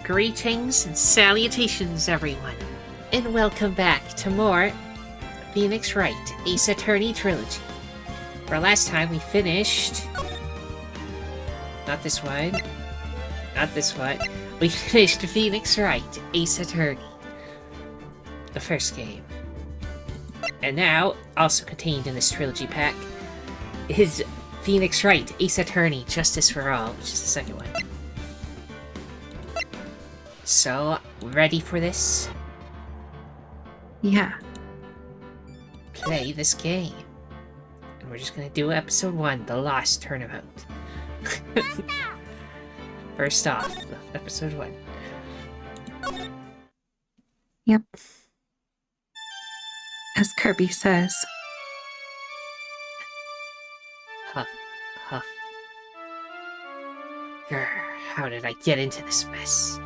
Greetings and salutations, everyone, and welcome back to more Phoenix Wright Aceattorney Trilogy. For last time, we finished... Not this one. We finished Phoenix Wright Aceattorney, the first game. And now, also contained in this trilogy pack, is Phoenix Wright Aceattorney Justice for All, which is the second one. So, ready for this? Yeah. Play this game. And we're just gonna do episode 1, The Lost Turnabout. First off, episode 1. Yep. As Kirby says. Huff, huff. Grr, how did I get into this mess?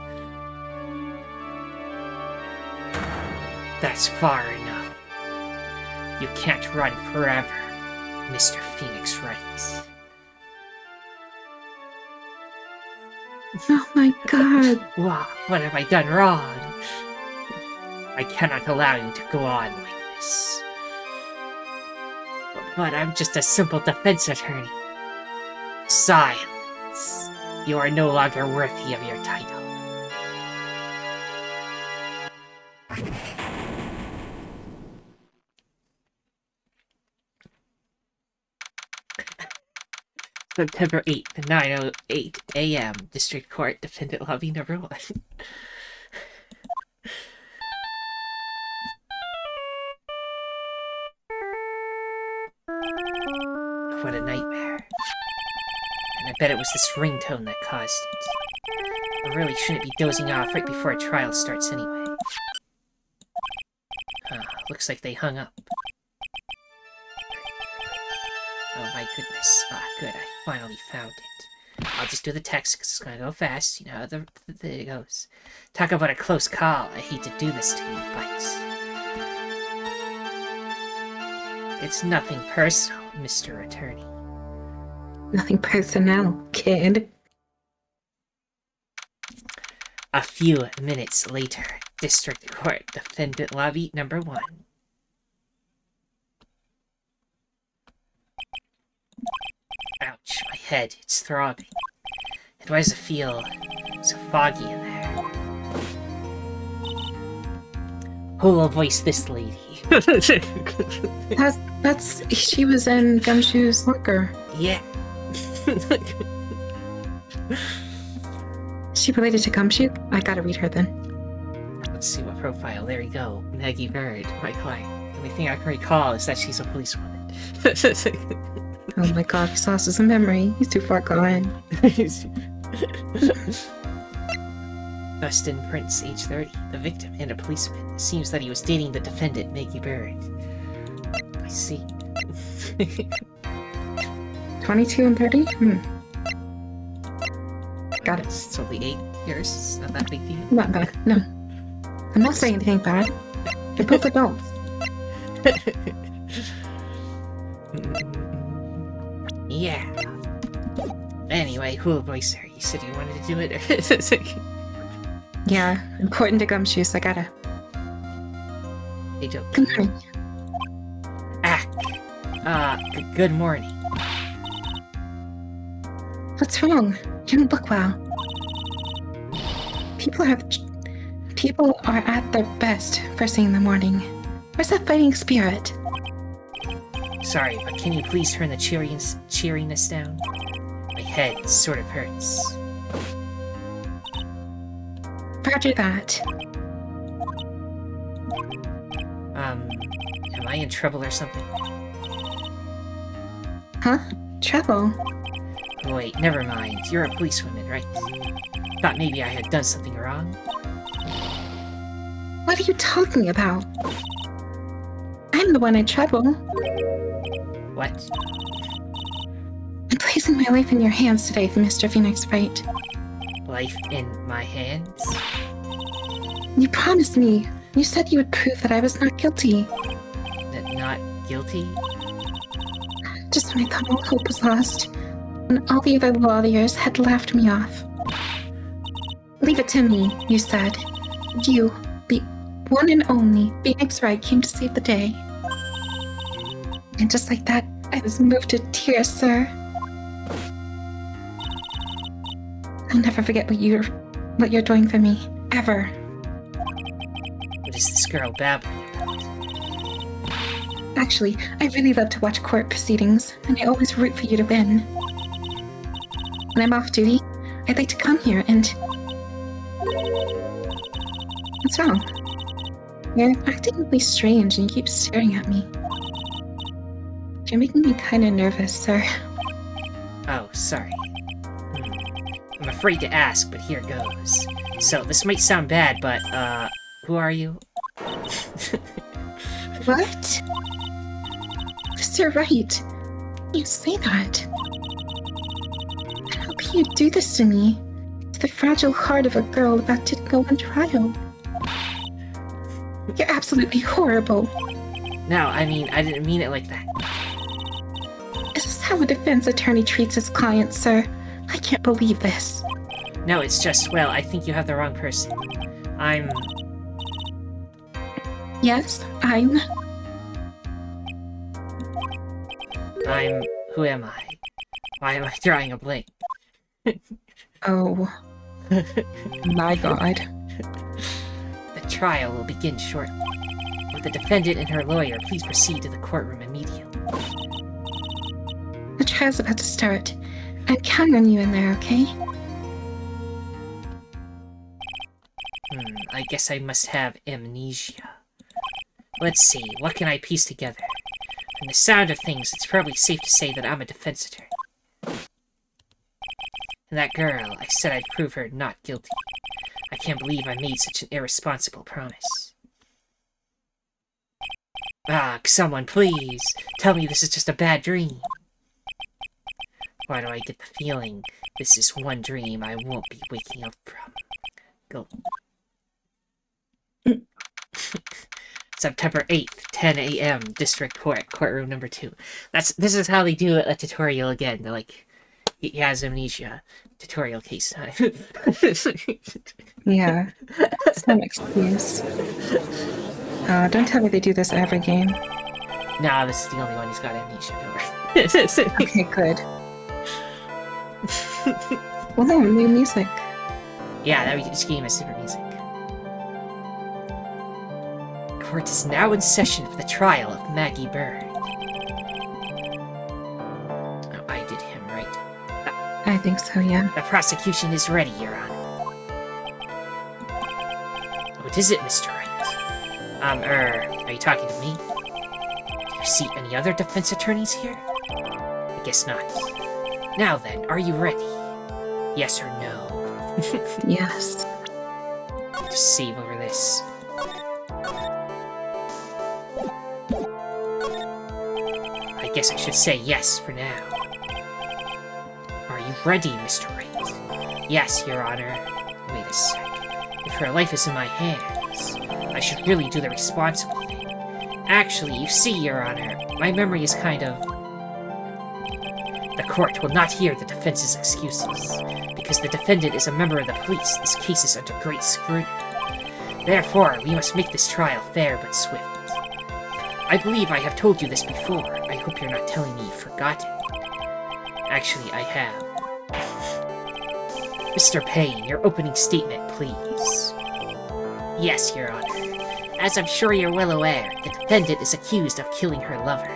That's far enough. You can't run forever, Mr. Phoenix Wright. Oh my god. Wow, what have I done wrong? I cannot allow you to go on like this. But I'm just a simple defense attorney. Silence. You are no longer worthy of your title. September 8th, 9:08 a.m. District Court, Defendant Lobby Number 1. What a nightmare. And I bet it was this ringtone that caused it. I really shouldn't be dozing off right before a trial starts anyway. Looks like they hung up. Oh my goodness. Good, I finally found it. I'll just do the text because it's gonna go fast. You know how there it goes. Talk about a close call. I hate to do this to you, but... It's nothing personal, Mr. Attorney. Nothing personal, kid. A few minutes later, District Court, Defendant Lobby Number 1. Ouch, my head, it's throbbing. And why does it feel so foggy in there? Who will voice this lady? She was in Gumshoe's locker. Yeah. She related to Gumshoe? I gotta read her then. Let's see what profile. There we go. Maggie Bird, my client. The only thing I can recall is that she's a policewoman. Oh my god, he's lost his memory. He's too far gone. Dustin Prince, age 30, the victim and a policeman. It seems that he was dating the defendant, Maggie Bird. I see. 22 and 30? Got it. It's only 8 years. It's not that big deal. Not bad, no. I'm not saying anything bad. They're both adults. Yeah. Anyway, who will voice her? You said you wanted to do it? Yeah, important to Gumshoe, so I gotta. Hey, Joe. Good morning. Good morning. What's wrong? You don't look well. People are at their best first thing in the morning. Where's that fighting spirit? Sorry, but can you please turn the cheeriness down? My head sort of hurts. Roger that. Am I in trouble or something? Huh? Trouble? Wait, never mind. You're a policewoman, right? Thought maybe I had done something wrong. What are you talking about? I'm the one in trouble. What? I'm placing my life in your hands today, Mr. Phoenix Wright. Life in my hands? You promised me. You said you would prove that I was not guilty. Not guilty? Just when I thought all hope was lost, and all the other lawyers had laughed me off. Leave it to me, you said. You, the one and only Phoenix Wright, came to save the day. And just like that, I was moved to tears, sir. I'll never forget what you're doing for me. Ever. What is this girl babbling about? Actually, I really love to watch court proceedings, and I always root for you to win. When I'm off duty, I'd like to come here and... What's wrong? You're acting really strange and you keep staring at me. You're making me kind of nervous, sir. Oh, sorry. I'm afraid to ask, but here goes. So, this might sound bad, but, who are you? What? Mr. Wright, you say that. How can you do this to me? To the fragile heart of a girl about to go on trial. You're absolutely horrible. No, I mean, I didn't mean it like that. Is this how a defense attorney treats his client, sir? I can't believe this. No, it's just, well, I think you have the wrong person. Yes, I'm... Who am I? Why am I drawing a blank? Oh. My god. The trial will begin shortly. With the defendant and her lawyer, please proceed to the courtroom immediately. The trial's about to start. I'm counting on you in there, okay? I guess I must have amnesia. Let's see, what can I piece together? From the sound of things, it's probably safe to say that I'm a defense attorney. And that girl, I said I'd prove her not guilty. I can't believe I made such an irresponsible promise. Ah, someone, please! Tell me this is just a bad dream. Why do I get the feeling this is one dream I won't be waking up from? Go. September 8th, 10 a.m., District Court, Courtroom number 2. This is how they do a tutorial again. They're like, he has amnesia. Tutorial case time. Yeah. Some excuse. Don't tell me they do this every game. Nah, this is the only one who's got amnesia. Don't worry. Okay, good. Well, no, new music. Yeah, this game has super music. Court is now in session for the trial of Maggie Bird. Oh, I did him, right? I think so, yeah. The prosecution is ready, Your Honor. What is it, Mr. Wright? Are you talking to me? Do you see any other defense attorneys here? I guess not. Now then, are you ready? Yes or no? Yes. Just save over this. I guess I should say yes for now. Are you ready, Mr. Wright? Yes, Your Honor. Wait a sec. If her life is in my hands, I should really do the responsible thing. Actually, you see, Your Honor, my memory is kind of... The court will not hear the defense's excuses. Because the defendant is a member of the police, this case is under great scrutiny. Therefore, we must make this trial fair but swift. I believe I have told you this before. I hope you're not telling me you've forgotten. Actually, I have. Mr. Payne, your opening statement, please. Yes, Your Honor. As I'm sure you're well aware, the defendant is accused of killing her lover.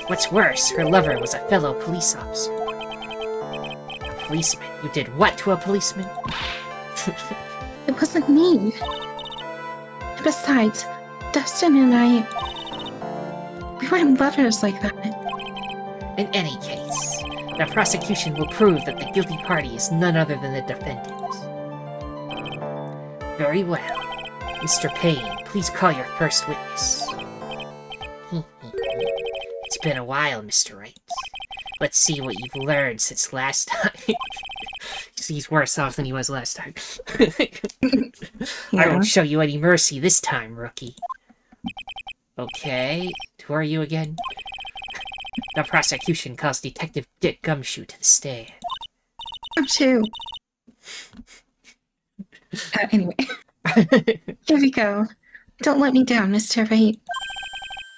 What's worse, her lover was a fellow police officer. A policeman? You did what to a policeman? It wasn't me. Besides, Dustin and I... We weren't lovers like that. In any case, the prosecution will prove that the guilty party is none other than the defendant. Very well. Mr. Payne, please call your first witness. It's been a while, Mr. Wright. Let's see what you've learned since last time. He's worse off than he was last time. Yeah. I won't show you any mercy this time, rookie. Okay, who are you again? The prosecution calls Detective Dick Gumshoe to the stand. I'm too. Anyway, here we go. Don't let me down, Mr. Wright.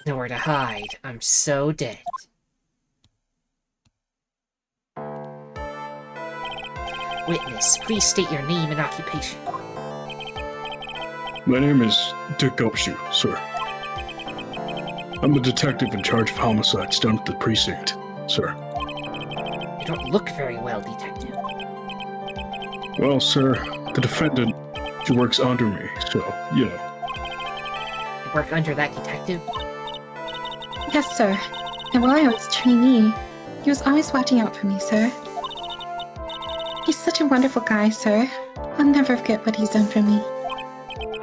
Nowhere to hide. I'm so dead. Witness, please state your name and occupation. My name is Dick Gumshoe, sir. I'm the detective in charge of homicides down at the precinct, sir. You don't look very well, detective. Well, sir, the defendant, she works under me, so, you know. You work under that detective? Yes, sir. And while I was trainee, he was always watching out for me, sir. He's such a wonderful guy, sir. I'll never forget what he's done for me.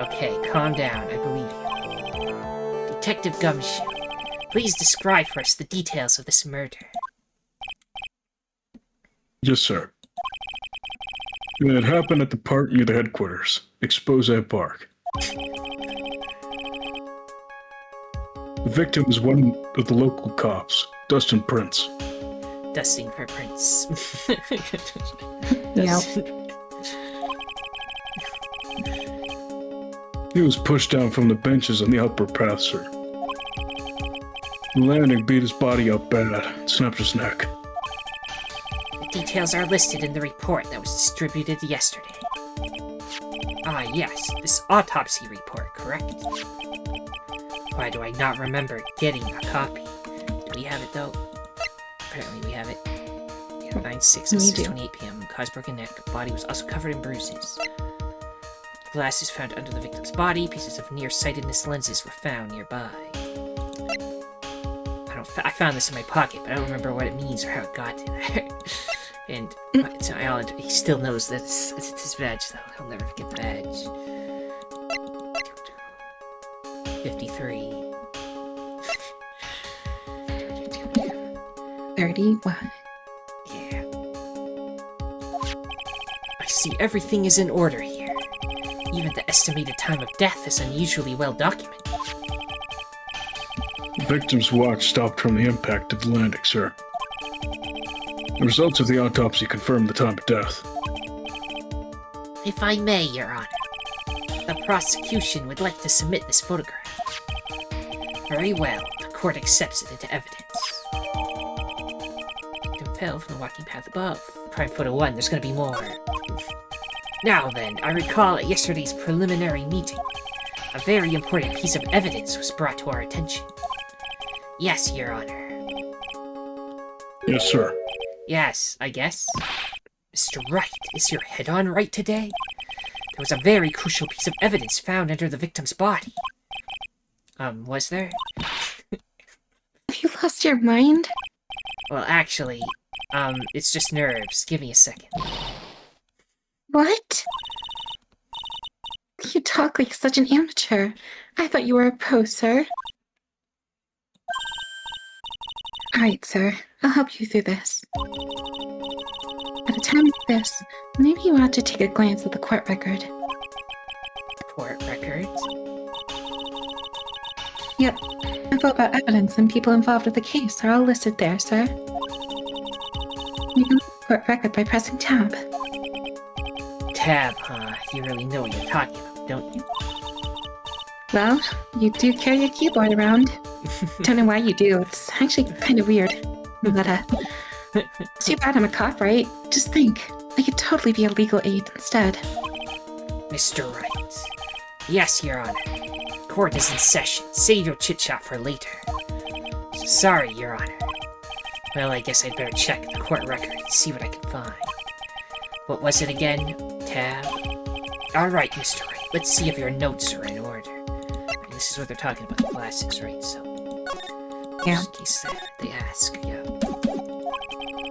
Okay, calm down. I believe you. Detective Gumshoe, please describe for us the details of this murder. Yes, sir. It happened at the park near the headquarters, Expose Park. The victim is one of the local cops, Dustin Prince. Dusting for Prince. Yep. He was pushed down from the benches on the upper path, sir. The landing beat his body up bad and snapped his neck. The details are listed in the report that was distributed yesterday. Ah, yes, this autopsy report, correct? Why do I not remember getting a copy? Do we have it, though? Apparently we have it. 9/6 at 6:28 p.m. Caused broken neck. Body was also covered in bruises. Glasses found under the victim's body. Pieces of nearsightedness lenses were found nearby. I found this in my pocket, but I don't remember what it means or how it got to there. And it's an island. He still knows that it's his badge, though. He'll never forget the badge. 53. 31. Yeah. I see everything is in order here. Even the estimated time of death is unusually well documented. The victim's watch stopped from the impact of the landing, sir. The results of the autopsy confirmed the time of death. If I may, Your Honor, the prosecution would like to submit this photograph. Very well, the court accepts it into evidence. Victim fell from the walking path above. Prime photo 1, there's gonna be more. Now then, I recall at yesterday's preliminary meeting, a very important piece of evidence was brought to our attention. Yes, Your Honor. Yes, sir. Yes, I guess. Mr. Wright, is your head on right today? There was a very crucial piece of evidence found under the victim's body. Was there? Have you lost your mind? Well, actually, it's just nerves. Give me a second. What? You talk like such an amateur. I thought you were a pro, sir. Alright, sir. I'll help you through this. At a time like this, maybe you ought to take a glance at the court record. Court record? Yep. Info about evidence and people involved with the case are all listed there, sir. You can look at the court record by pressing tab. Tab, huh? You really know what you're talking about, don't you? Well, you do carry a keyboard around. Don't know why you do. It's actually kind of weird. But, it's too bad I'm a cop, right? Just think. I could totally be a legal aid instead. Mr. Wright. Yes, Your Honor. Court is in session. Save your chit-chat for later. Sorry, Your Honor. Well, I guess I'd better check the court record and see what I can find. What was it again? Tab? Alright, Mr. Wright. Let's see if your notes are in order. And this is what they're talking about, the glasses, right? So, Yeah. in case they ask, yeah.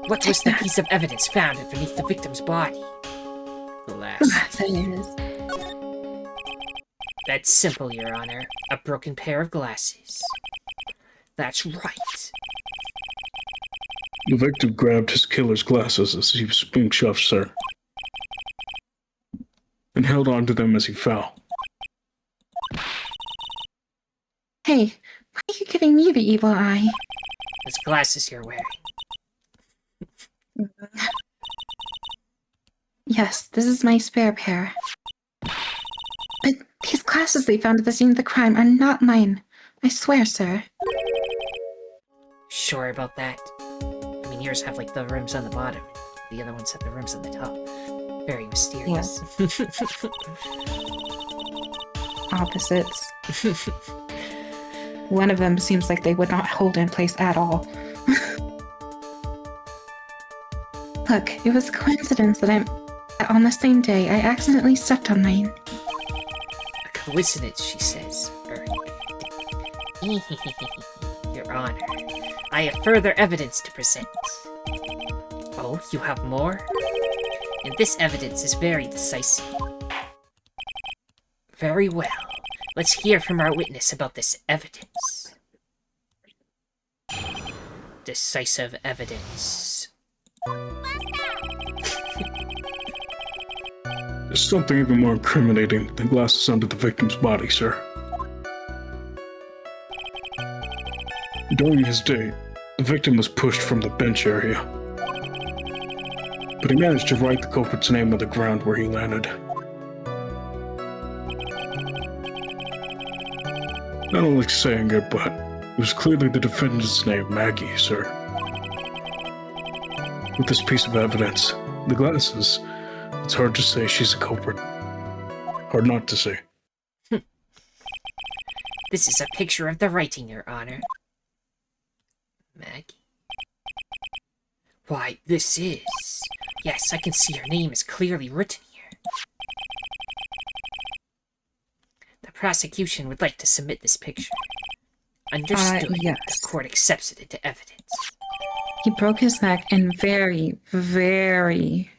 What was the piece of evidence found underneath the victim's body? Glasses. That's simple, Your Honor. A broken pair of glasses. That's right. The victim grabbed his killer's glasses as he was being shoved, sir, and held onto them as he fell. Hey, why are you giving me the evil eye? Those glasses you're wearing. Yes, this is my spare pair. glasses they found at the scene of the crime are not mine. I swear, sir. Sure about that? I mean, yours have like the rims on the bottom. The other ones have the rims on the top. Very mysterious. Opposites. One of them seems like they would not hold in place at all. Look, it was a coincidence that on the same day I accidentally stepped on mine. A coincidence, she says. Your Honor, I have further evidence to present. Oh, you have more? And this evidence is very decisive. Very well. Let's hear from our witness about this evidence. Decisive evidence. There's something even more incriminating than glasses under the victim's body, sir. During his day, the victim was pushed from the bench area, but he managed to write the culprit's name on the ground where he landed. I don't like saying it, but it was clearly the defendant's name, Maggie, sir. With this piece of evidence, the glasses, it's hard to say she's a culprit. Hard not to say. This is a picture of the writing, Your Honor. Maggie? Why, this is... Yes, I can see her name is clearly written here. The prosecution would like to submit this picture. Understood. Yes. The court accepts it into evidence. He broke his neck and very, very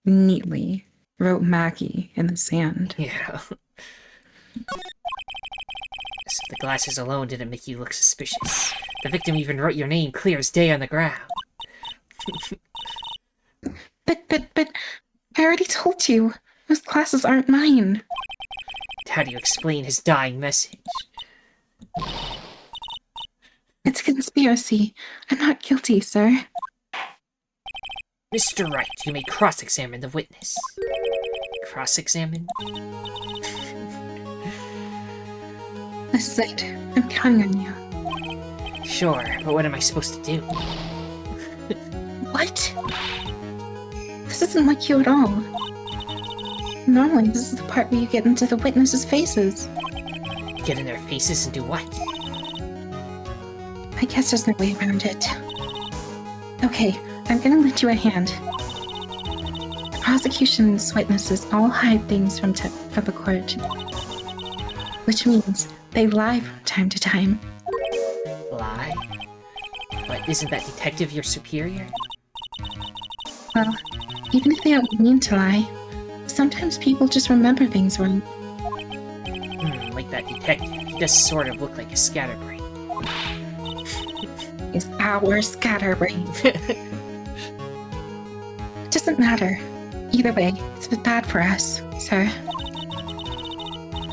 neatly wrote Maggie in the sand. Yeah. So the glasses alone didn't make you look suspicious. The victim even wrote your name clear as day on the ground. But, I already told you. Those glasses aren't mine. How do you explain his dying message? It's a conspiracy. I'm not guilty, sir. Mr. Wright, you may cross-examine the witness. Cross-examine? This is it. I'm counting on you. Sure, but what am I supposed to do? What? This isn't like you at all. Normally, this is the part where you get into the witnesses' faces. Get in their faces and do what? I guess there's no way around it. Okay, I'm gonna lend you a hand. The prosecution's witnesses all hide things from the court. Which means they lie from time to time. Lie? But isn't that detective your superior? Well, even if they don't mean to lie, sometimes people just remember things wrong. Like that detective. He does sort of look like a scatterbrain. He's our scatterbrain. It doesn't matter. Either way, it's bad for us, sir.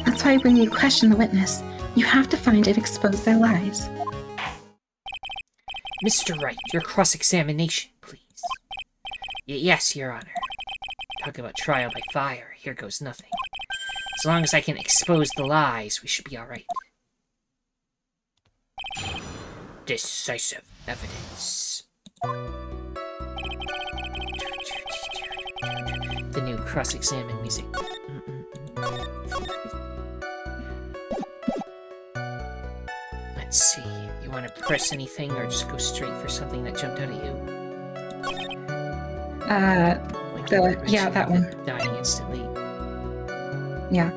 That's why when you question the witness, you have to find and expose their lies. Mr. Wright, your cross-examination, please. Yes, Your Honor. Talk about trial by fire. Here goes nothing. As long as I can expose the lies, we should be alright. Decisive evidence. The new cross-examine music. Let's see. You want to press anything or just go straight for something that jumped out at you? Yeah, that one. Dying instantly. Yeah.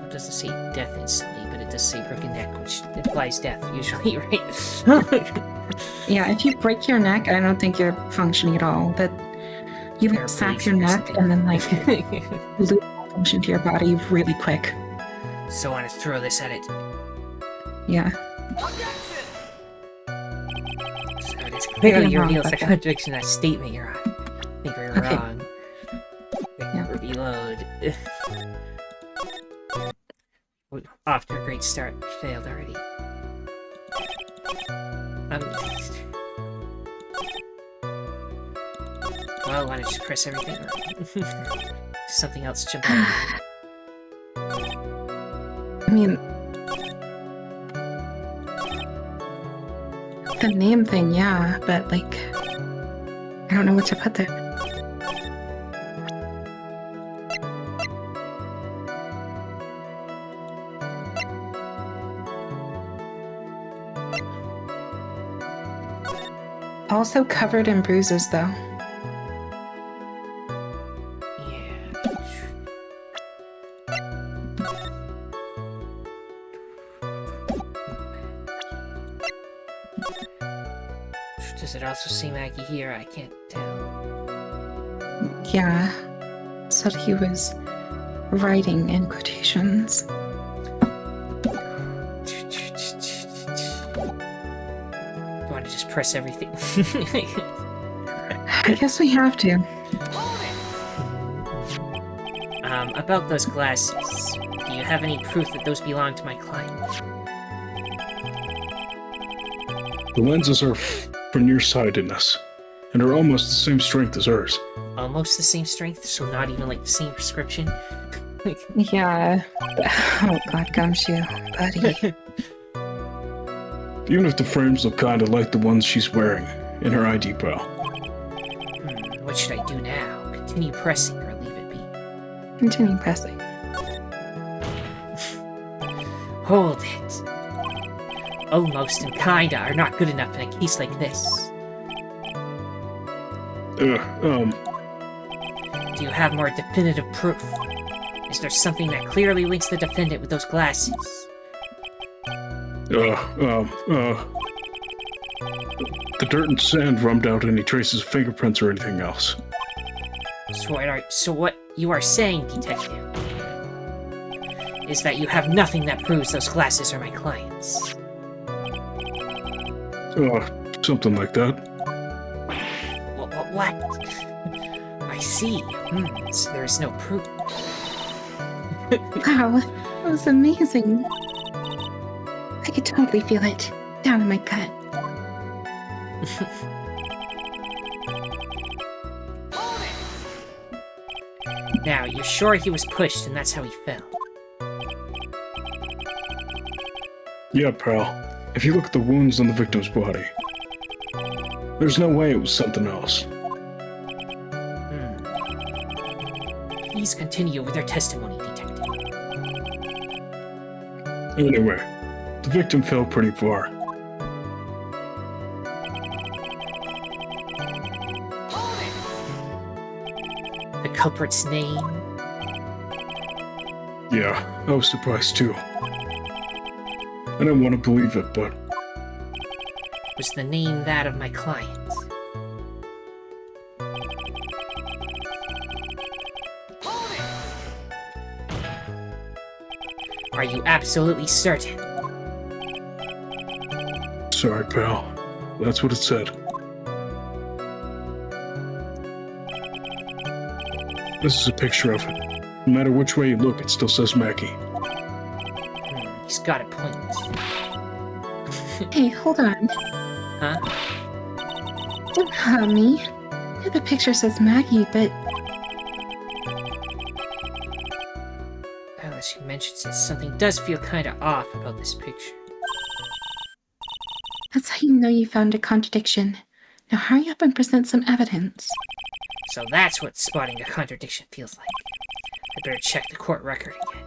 It doesn't say death instantly, but it does say broken neck, which implies death, usually, right? Yeah, if you break your neck, I don't think you're functioning at all. But you would snap your neck and then, like, lose function to your body really quick. So I want to throw this at it. Yeah. So it is clearly reveals the contradiction of that statement you're on. I think we're wrong. Yeah. Reload. Off to a great start. Failed already. Well, why don't you just press everything? Or something else jump out. I mean, the name thing, yeah, but like, I don't know what to put there. Also covered in bruises, though. Yeah. Does it also say Maggie here? I can't tell. Yeah. Said he was writing in quotations. You want to just press everything? I guess we have to. About those glasses. Do you have any proof that those belong to my client? The lenses are for nearsightedness, and are almost the same strength as hers. Almost the same strength, so not even like the same prescription? Yeah. Oh god, gumshoe, buddy. Even if the frames look kinda like the ones she's wearing in her ID pal. What should I do now? Continue pressing or leave it be? Continue pressing. Hold it. Almost and kinda are not good enough in a case like this. Do Do you have more definitive proof? Is there something that clearly links the defendant with those glasses? The dirt and sand rummed out any traces of fingerprints or anything else. So what you are saying, detective, is that you have nothing that proves those glasses are my client's. Something like that. What? I see. So there is no proof. Wow, that was amazing. I could totally feel it down in my gut. Now, you're sure he was pushed and that's how he fell? Yeah, pal. If you look at the wounds on the victim's body, there's no way it was something else. Please continue with your testimony, detective. Anyway, the victim fell pretty far. The culprit's name? Yeah, I was surprised too. I didn't want to believe it, but Was the name that of my client? Are you absolutely certain? sorry, pal. That's what it said. This is a picture of it. No matter which way you look, it still says Mackie. He's got a point. Hey, hold on. Huh? Don't hurt me. Yeah, the picture says Maggie, but Well, as you mentioned it, something does feel kinda off about this picture. that's how you know you found a contradiction. Now hurry up and present some evidence. So that's what spotting a contradiction feels like. I better check the court record again.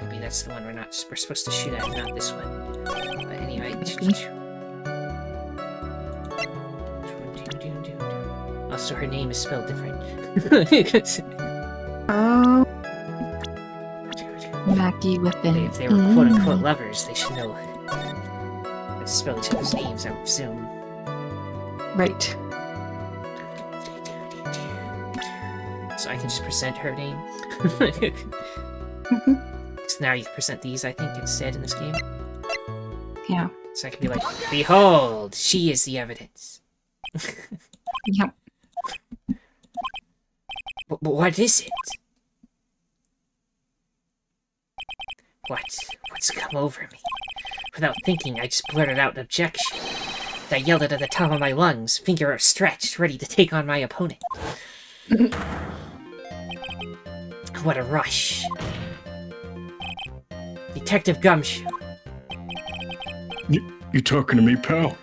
Maybe that's the one we're supposed to shoot at, not this one. But anyway. Also, her name is spelled different. Oh, Maggie with an If they were quote-unquote lovers, they should know how to spell each other's names, I would presume. Right. So I can just present her name? Mhm. So now you can present these, I think, instead in this game. Yeah. So I can be like, behold, she is the evidence. Yep. But what is it? What's come over me? Without thinking, I just blurted out an objection. I yelled it at the top of my lungs, finger stretched, ready to take on my opponent. what a rush. Detective Gumshoe, You talking to me, pal?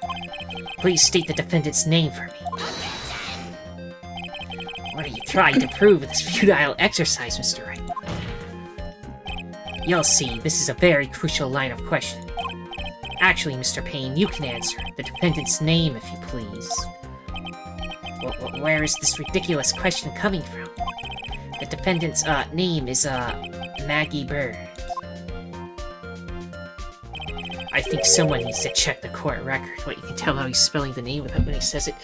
please state the defendant's name for me. What are you trying to prove with this futile exercise, Mr. Wright? You'll see, this is a very crucial line of questioning. Actually, Mr. Payne, you can answer. The defendant's name, if you please. Where is this ridiculous question coming from? The defendant's, name is, Maggie Bird. I think someone needs to check the court record. What, you can tell how he's spelling the name without when he says it.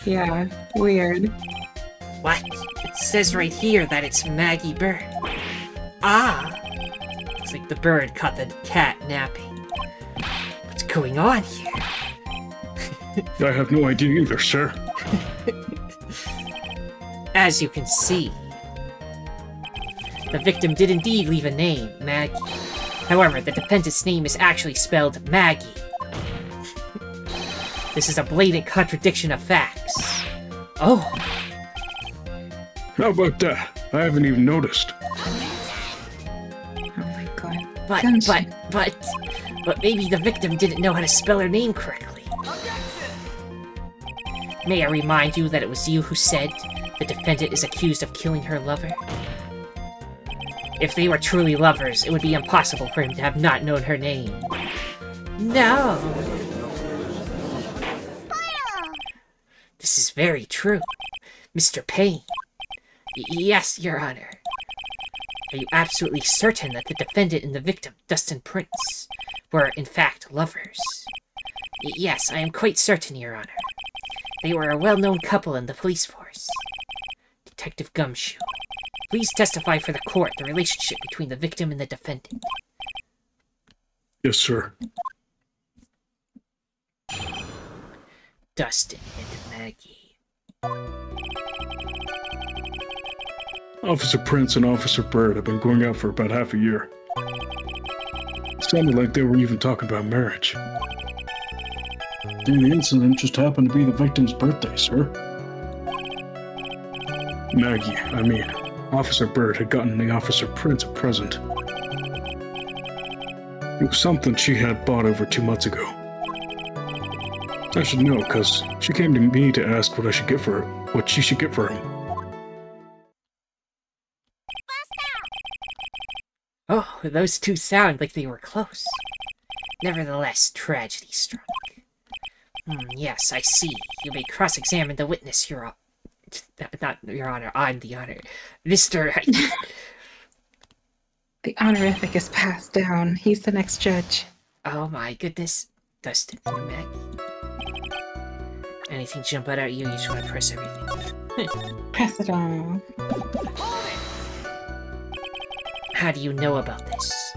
Yeah, weird. What? It says right here that it's Maggie Bird. Ah! Looks like the bird caught the cat napping. What's going on here? I have no idea either, sir. As you can see, the victim did indeed leave a name, Maggie. However, the defendant's name is actually spelled Maggie. This is a blatant contradiction of facts. Oh, How about that? I haven't even noticed. Oh my god. but maybe the victim didn't know how to spell her name correctly. May I remind you that it was you who said the defendant is accused of killing her lover? If they were truly lovers, it would be impossible for him to have not known her name. No! This is very true. Mr. Payne. Yes, Your Honor. Are you absolutely certain that the defendant and the victim, Dustin Prince, were in fact lovers? Yes, I am quite certain, Your Honor. They were a well-known couple in the police force. Detective Gumshoe, please testify for the court the relationship between the victim and the defendant. Yes, sir. Dustin and Maggie. Officer Prince and Officer Bird have been going out for about half a year. It sounded like they were even talking about marriage. And the incident just happened to be the victim's birthday, sir. Maggie, Officer Bird had gotten the Officer Prince a present. It was something she had bought over 2 months ago. I should know, because she came to me to ask what she should get for him. Oh, those two sound like they were close. Nevertheless, tragedy struck. Yes, I see. You may cross-examine the witness, Your not Your Honor, I'm the honor. Mr. The honorific is passed down. He's the next judge. Oh my goodness. Dustin and Maggie. Anything jump out at you? You just want to press everything. Press it on. How do you know about this?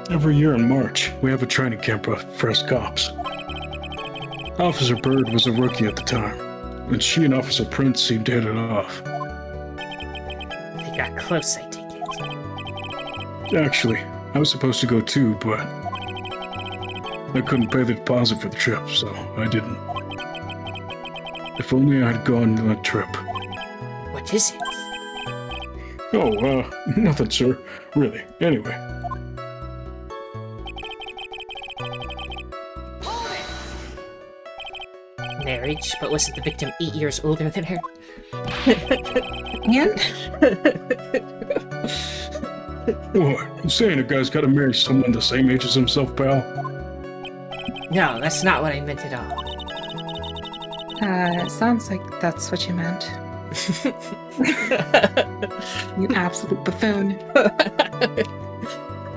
Every year in March, we have a training camp for fresh cops. Officer Bird was a rookie at the time, and she and Officer Prince seemed to hit it off. They got close, I take it. Actually, I was supposed to go too, but I couldn't pay the deposit for the trip, so I didn't. If only I had gone on that trip. What is it? Oh, nothing, sir. Really. Anyway. Marriage, but wasn't the victim 8 years older than her? And? What? You saying a guy's gotta marry someone the same age as himself, pal? No, that's not what I meant at all. Sounds like that's what you meant. You absolute buffoon.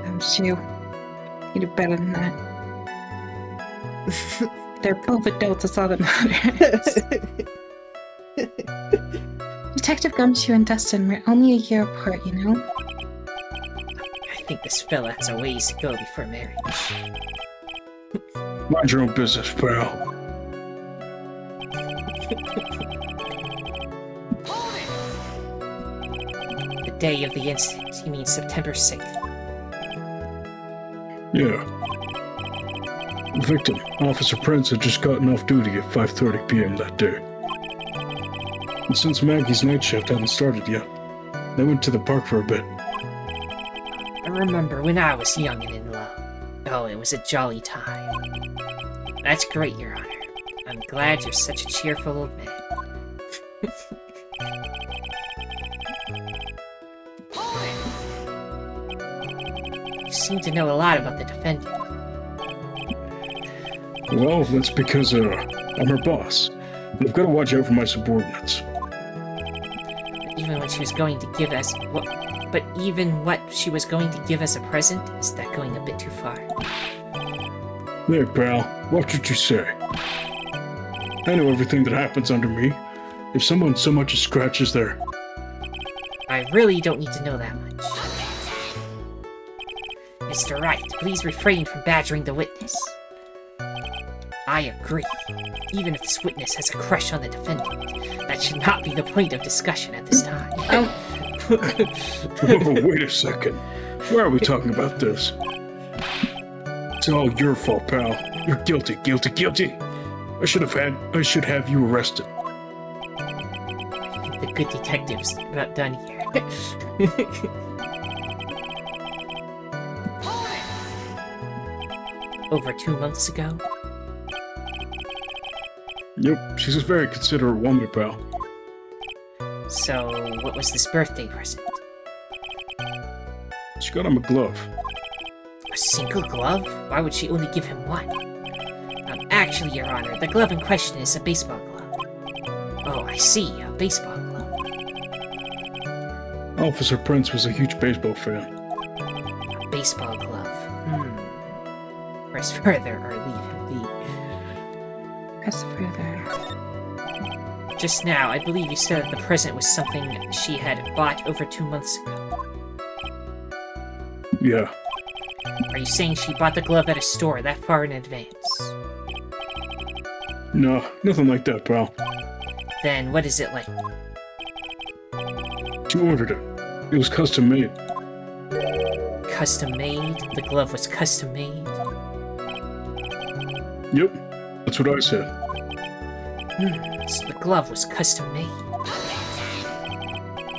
I'm you. You do better than that. They're both adults, that's all that matters. Detective Gumshoe and Dustin were only a year apart, you know? I think this fella has a ways to go before marriage. Mind your own business, pal. The day of the incident, you mean September 6th? Yeah. The victim, Officer Prince, had just gotten off duty at 5:30 p.m. that day. And since Maggie's night shift hadn't started yet, I went to the park for a bit. I remember when I was young and in love. Oh, it was a jolly time. That's great, Your Honor. I'm glad you're such a cheerful old man. You seem to know a lot about the defendant. Well, that's because, I'm her boss. And I've got to watch out for my subordinates. Even when she was going to give us... But even what she was going to give as a present, is that going a bit too far? There, pal. Watch what you say. I know everything that happens under me. If someone so much as scratches their... I really don't need to know that much. Mr. Wright, please refrain from badgering the witness. I agree. Even if this witness has a crush on the defendant, that should not be the point of discussion at this time. Oh, wait a second. Why are we talking about this? It's all your fault, pal. You're guilty, guilty, guilty. I should have you arrested. I think the good detective's about done here. Over 2 months ago? Yep, she's a very considerate woman, pal. So, what was this birthday present? She got him a glove. A single glove? Why would she only give him one? Actually, Your Honor, the glove in question is a baseball glove. Oh, I see, a baseball glove. Officer Prince was a huge baseball fan. A baseball glove. Press further or leave him be. Press further. Just now, I believe you said that the present was something she had bought over 2 months ago. Yeah. Are you saying she bought the glove at a store that far in advance? No, nothing like that, pal. Then what is it like? She ordered it. It was custom made. Custom made? The glove was custom made? Yep, that's what I said. So the glove was custom made.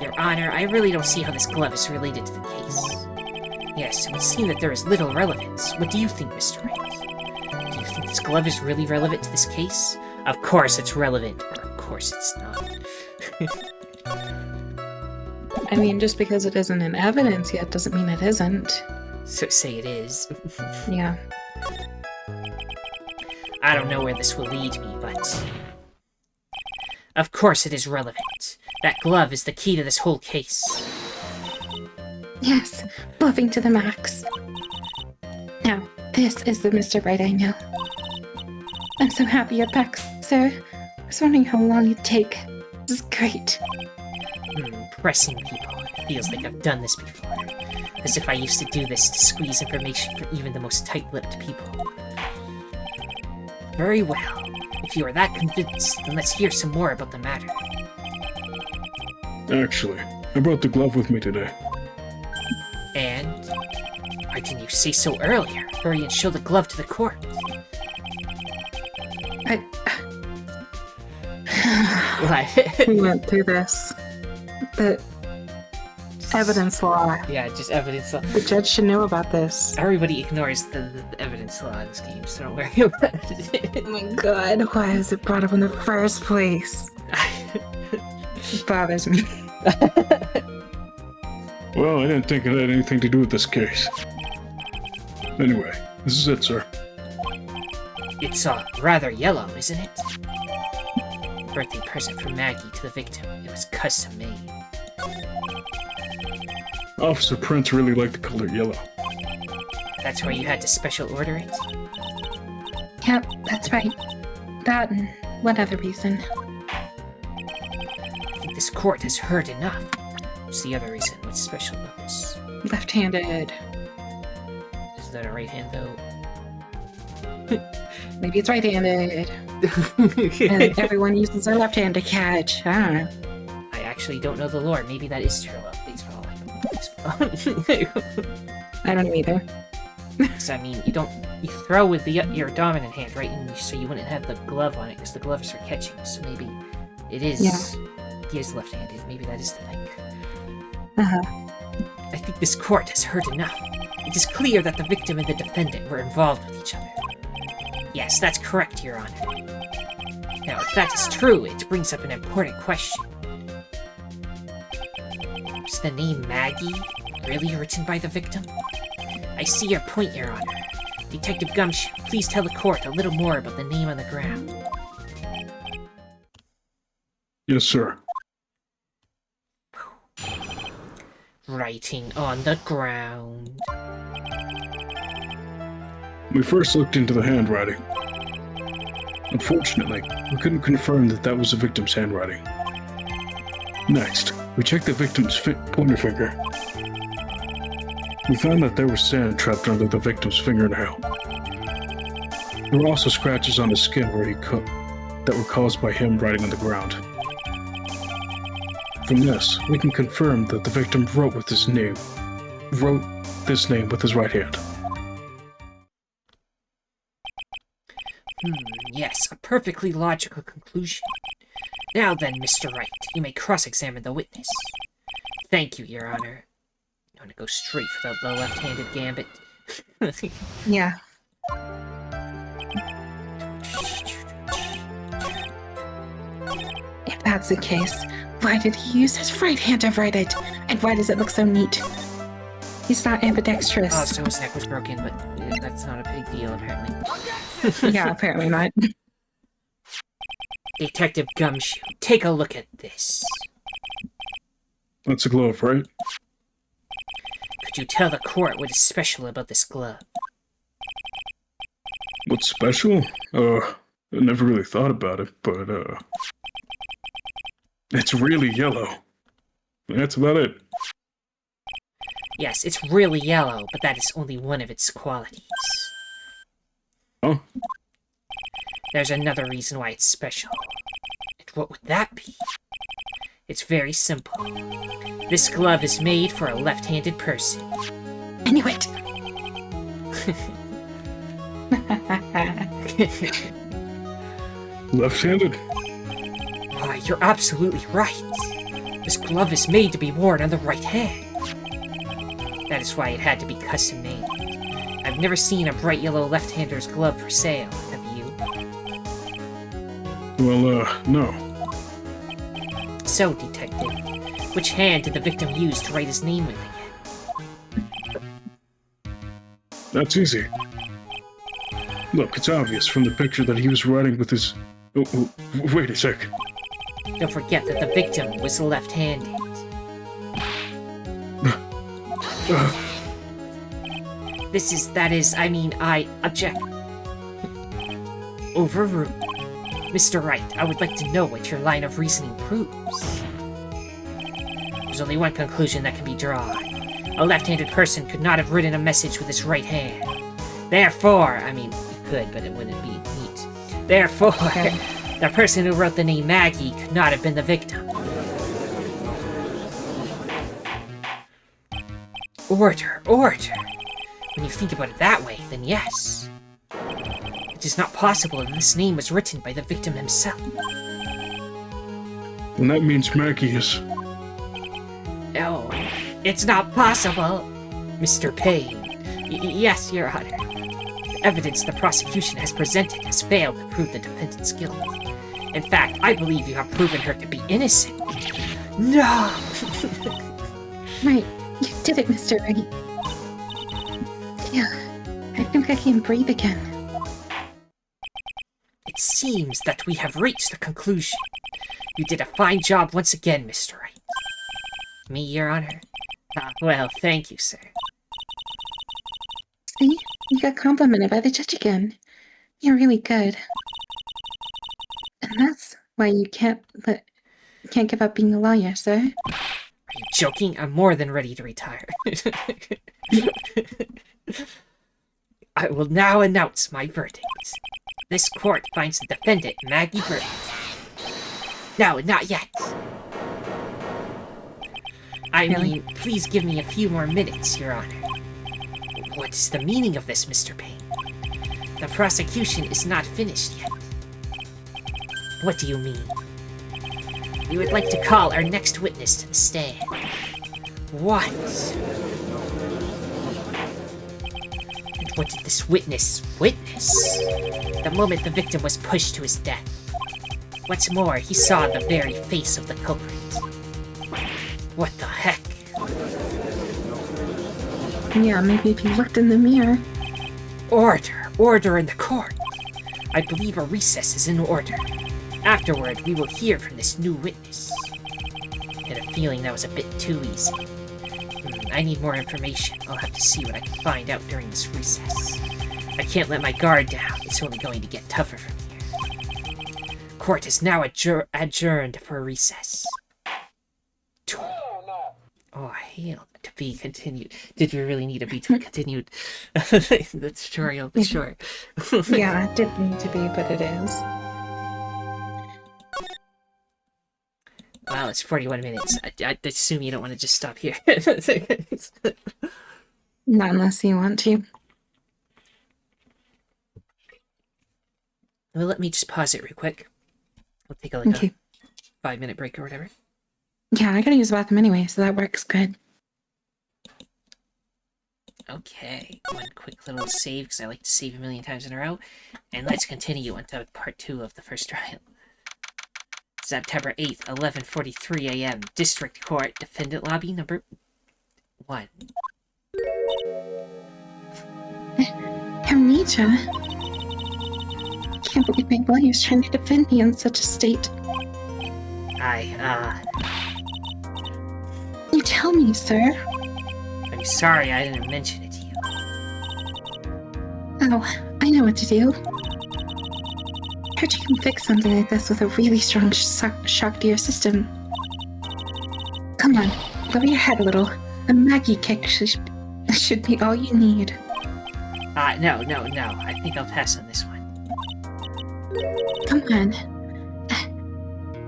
Your Honor, I really don't see how this glove is related to the case. Yes, it would seem that there is little relevance. What do you think, Mr. Wright? Do you think this glove is really relevant to this case? Of course it's relevant, or of course it's not. I mean, just because it isn't in evidence yet doesn't mean it isn't. So say it is. Yeah. I don't know where this will lead me, but... Of course it is relevant. That glove is the key to this whole case. Yes, bluffing to the max. Now, this is the Mr. Wright I know. I'm so happy you're back, sir. I was wondering how long it'd take. This is great. Pressing people. It feels like I've done this before. As if I used to do this to squeeze information from even the most tight-lipped people. Very well. If you are that convinced, then let's hear some more about the matter. Actually, I brought the glove with me today. And? Why didn't you say so earlier? Hurry and show the glove to the court. What? We went through this. The evidence law. Yeah, just evidence law. The judge should know about this. Everybody ignores the evidence law in this game, so don't worry about it. Oh my god, why was it brought up in the first place? It bothers me. Well, I didn't think it had anything to do with this case. Anyway, this is it, sir. It's rather yellow, isn't it? Birthday present from Maggie to the victim. It was custom made. Officer Prince really liked the color yellow. That's why you had to special order it? Yep, that's right. That and one other reason. I think this court has heard enough. What's the other reason? What's special about this? Left-handed. Is that a right hand, though? Maybe it's right-handed. And everyone uses their left hand to catch. I don't know. I actually don't know the lore. Maybe that is true about baseball. I don't know either. So, I mean, you throw with your dominant hand, right? And so you wouldn't have the glove on it because the glove is for catching. So maybe it is. Yeah. he is left-handed. Maybe that is the thing. Uh-huh. I think this court has heard enough. It is clear that the victim and the defendant were involved with each other. Yes, that's correct, Your Honor. Now, if that is true, it brings up an important question. Was the name Maggie really written by the victim? I see your point, Your Honor. Detective Gumshoe, please tell the court a little more about the name on the ground. Yes, sir. Writing on the ground. We first looked into the handwriting. Unfortunately, we couldn't confirm that that was the victim's handwriting. Next, we checked the victim's pointer finger. We found that there was sand trapped under the victim's fingernail. There were also scratches on his skin where he cut that were caused by him writing on the ground. From this, we can confirm that the victim wrote this name with his right hand. Yes, a perfectly logical conclusion. Now then, Mr. Wright, you may cross-examine the witness. Thank you, Your Honor. You want to go straight for the left-handed gambit? Yeah. If that's the case, why did he use his right hand to write it? And why does it look so neat? He's not ambidextrous. Oh, so his neck was broken, but that's not a big deal, apparently. Yeah, apparently not. Detective Gumshoe, take a look at this. That's a glove, right? Could you tell the court what is special about this glove? What's special? I never really thought about it, but, it's really yellow. That's about it. Yes, it's really yellow, but that is only one of its qualities. Huh? There's another reason why it's special. And what would that be? It's very simple. This glove is made for a left-handed person. I knew it! Left-handed? Why, you're absolutely right. This glove is made to be worn on the right hand. That is why it had to be custom made. I've never seen a bright yellow left-hander's glove for sale, have you? Well, no. So, Detective, which hand did the victim use to write his name with again? That's easy. Look, it's obvious from the picture that he was writing with his... Oh, wait a second. Don't forget that the victim was left-handed. I object. Overruled. Mr. Wright, I would like to know what your line of reasoning proves. There's only one conclusion that can be drawn. A left-handed person could not have written a message with his right hand. Therefore, you could, but it wouldn't be neat. Therefore, the person who wrote the name Maggie could not have been the victim. Order. When you think about it that way, then yes. It is not possible that this name was written by the victim himself. And that means Maggie is... Oh, it's not possible, Mr. Payne. Yes, Your Honor. The evidence the prosecution has presented has failed to prove the defendant's guilt. In fact, I believe you have proven her to be innocent. No! Right, you did it, Mr. Wright. Yeah, I think I can breathe again. It seems that we have reached the conclusion. You did a fine job once again, Mr. Wright. Me, Your Honor? Well, thank you, sir. See? You got complimented by the judge again. You're really good. And that's why you can't give up being a lawyer, sir. Are you joking? I'm more than ready to retire. I will now announce my verdict. This court finds the defendant, Maggie Bird. No, not yet. Please give me a few more minutes, Your Honor. What is the meaning of this, Mr. Payne? The prosecution is not finished yet. What do you mean? We would like to call our next witness to the stand. What? And what did this witness witness? The moment the victim was pushed to his death. What's more, he saw the very face of the culprit. What the heck? Yeah, maybe if you looked in the mirror. Order! Order in the court! I believe a recess is in order. Afterward, we will hear from this new witness. I had a feeling that was a bit too easy. I need more information. I'll have to see what I can find out during this recess. I can't let my guard down. It's only going to get tougher from here. Court is now adjourned for a recess. Oh, hail. To be continued. Did we really need to be continued? The tutorial, for sure. Yeah, it didn't need to be, but it is. Wow, it's 41 minutes. I assume you don't want to just stop here. Not unless you want to. Well, let me just pause it real quick. We'll take a 5-minute break or whatever. Yeah, I gotta use the bathroom anyway, so that works good. Okay, one quick little save, because I like to save a million times in a row. And let's continue into part 2 of the first trial. September 8th, 11:43 a.m. District Court, Defendant Lobby number 1. Amnesia? I can't believe my lawyer's trying to defend me in such a state. You tell me, sir. I'm sorry I didn't mention it to you. Oh, I know what to do. Heard you can fix something like this with a really strong shock to your system. Come on, lower your head a little. A Maggie kick should be all you need. No. I think I'll pass on this one. Come on.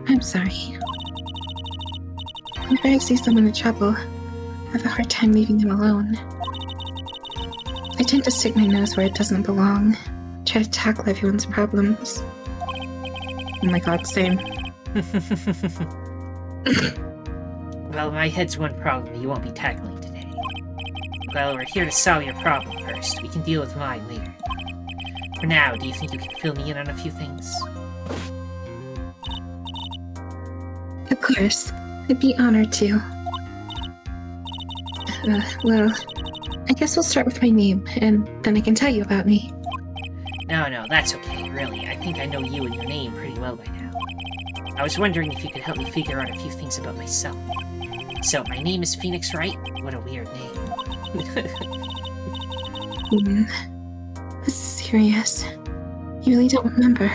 I'm sorry. Whenever I see someone in trouble, I have a hard time leaving them alone. I tend to stick my nose where it doesn't belong. Try to tackle everyone's problems. Oh my god, same. Well, my head's one problem you won't be tackling today. Well, we're here to solve your problem first. We can deal with mine later. For now, do you think you can fill me in on a few things? Of course. I'd be honored to. Well, I guess we'll start with my name, and then I can tell you about me. No, that's okay, really. I think I know you and your name pretty well by now. I was wondering if you could help me figure out a few things about myself. So, my name is Phoenix Wright. What a weird name. This is serious. You really don't remember.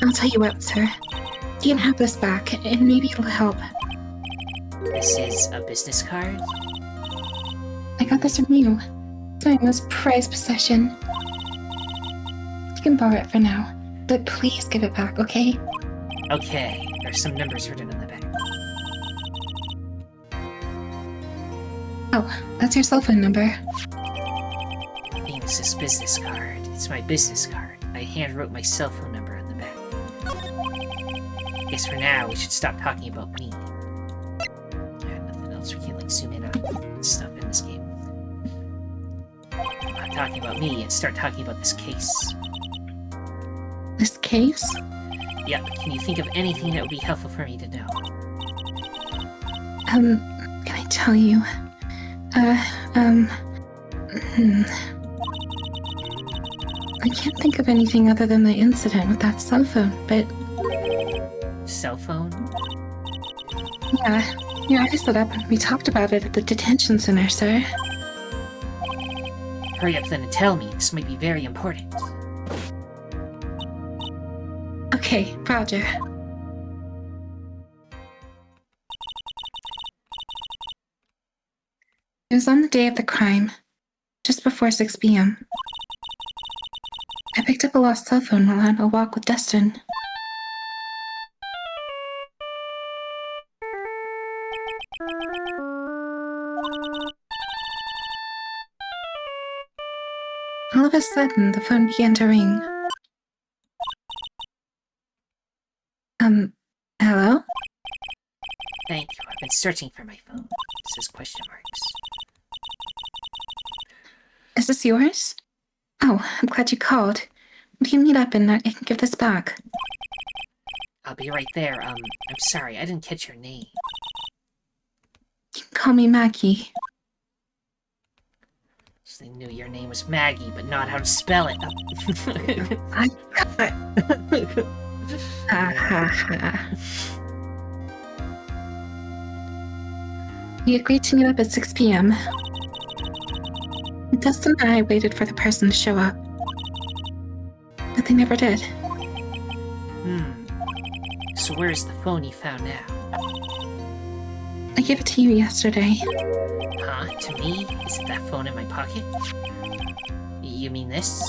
I'll tell you what, sir. You can have this back, and maybe it'll help. This is a business card? I got this from you. My most prized possession. You can borrow it for now, but please give it back, okay? Okay, there's some numbers written on the back. Oh, that's your cell phone number. Venus's business card. It's my business card. I handwrote my cell phone number on the back. Guess for now, we should stop talking about me. Nothing else. We can't, zoom in on stuff in this game. Not talking about me and start talking about this case. This case? Yep, can you think of anything that would be helpful for me to know? Can I tell you? I can't think of anything other than the incident with that cell phone, but... Cell phone? Yeah, your eyes lit up and we talked about it at the detention center, sir. Hurry up then and tell me. This might be very important. Okay, Roger. It was on the day of the crime, just before 6 p.m. I picked up a lost cell phone while on a walk with Destin. All of a sudden, the phone began to ring. Hello? Thank you. I've been searching for my phone. It says question marks. Is this yours? Oh, I'm glad you called. We can meet up and I can give this back. I'll be right there. I'm sorry, I didn't catch your name. You can call me Maggie. So they knew your name was Maggie, but not how to spell it. I got it. Ha ha ha. We agreed to meet up at 6 p.m. Dustin and I waited for the person to show up. But they never did. So where's the phone you found now? I gave it to you yesterday. Huh? To me? Is it that phone in my pocket? You mean this?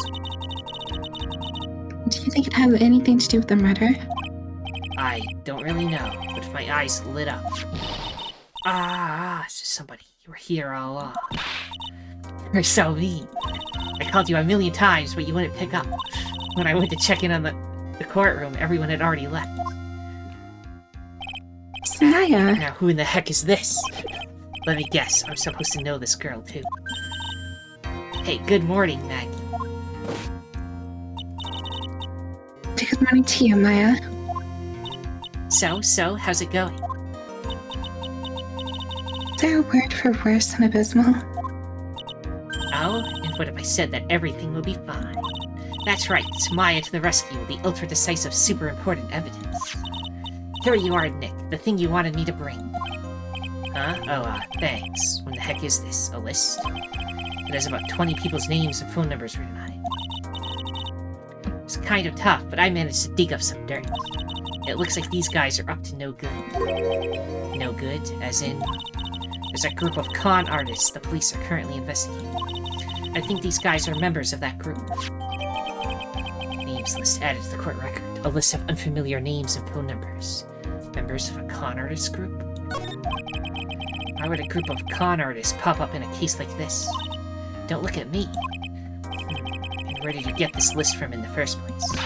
Do you think it had anything to do with the murder? I don't really know, but my eyes lit up. So somebody, you were here all along. You're so mean. I called you a million times, but you wouldn't pick up. When I went to check in on the courtroom, everyone had already left. Sanaya. Now who in the heck is this? Let me guess, I'm supposed to know this girl too. Hey, good morning, Maggie. Good morning to you, Maya. So, how's it going? Is there a word for worse than abysmal? Oh, and what if I said that everything will be fine? That's right, it's Maya to the rescue with the ultra-decisive, super-important evidence. Here you are, Nick, the thing you wanted me to bring. Huh? Oh, thanks. When the heck is this? A list? It has about 20 people's names and phone numbers written on it. It's kind of tough, but I managed to dig up some dirt. It looks like these guys are up to no good. No good? As in, there's a group of con artists the police are currently investigating. I think these guys are members of that group. Names list added to the court record. A list of unfamiliar names and phone numbers. Members of a con artist group? Why would a group of con artists pop up in a case like this? Don't look at me. And where did you get this list from in the first place?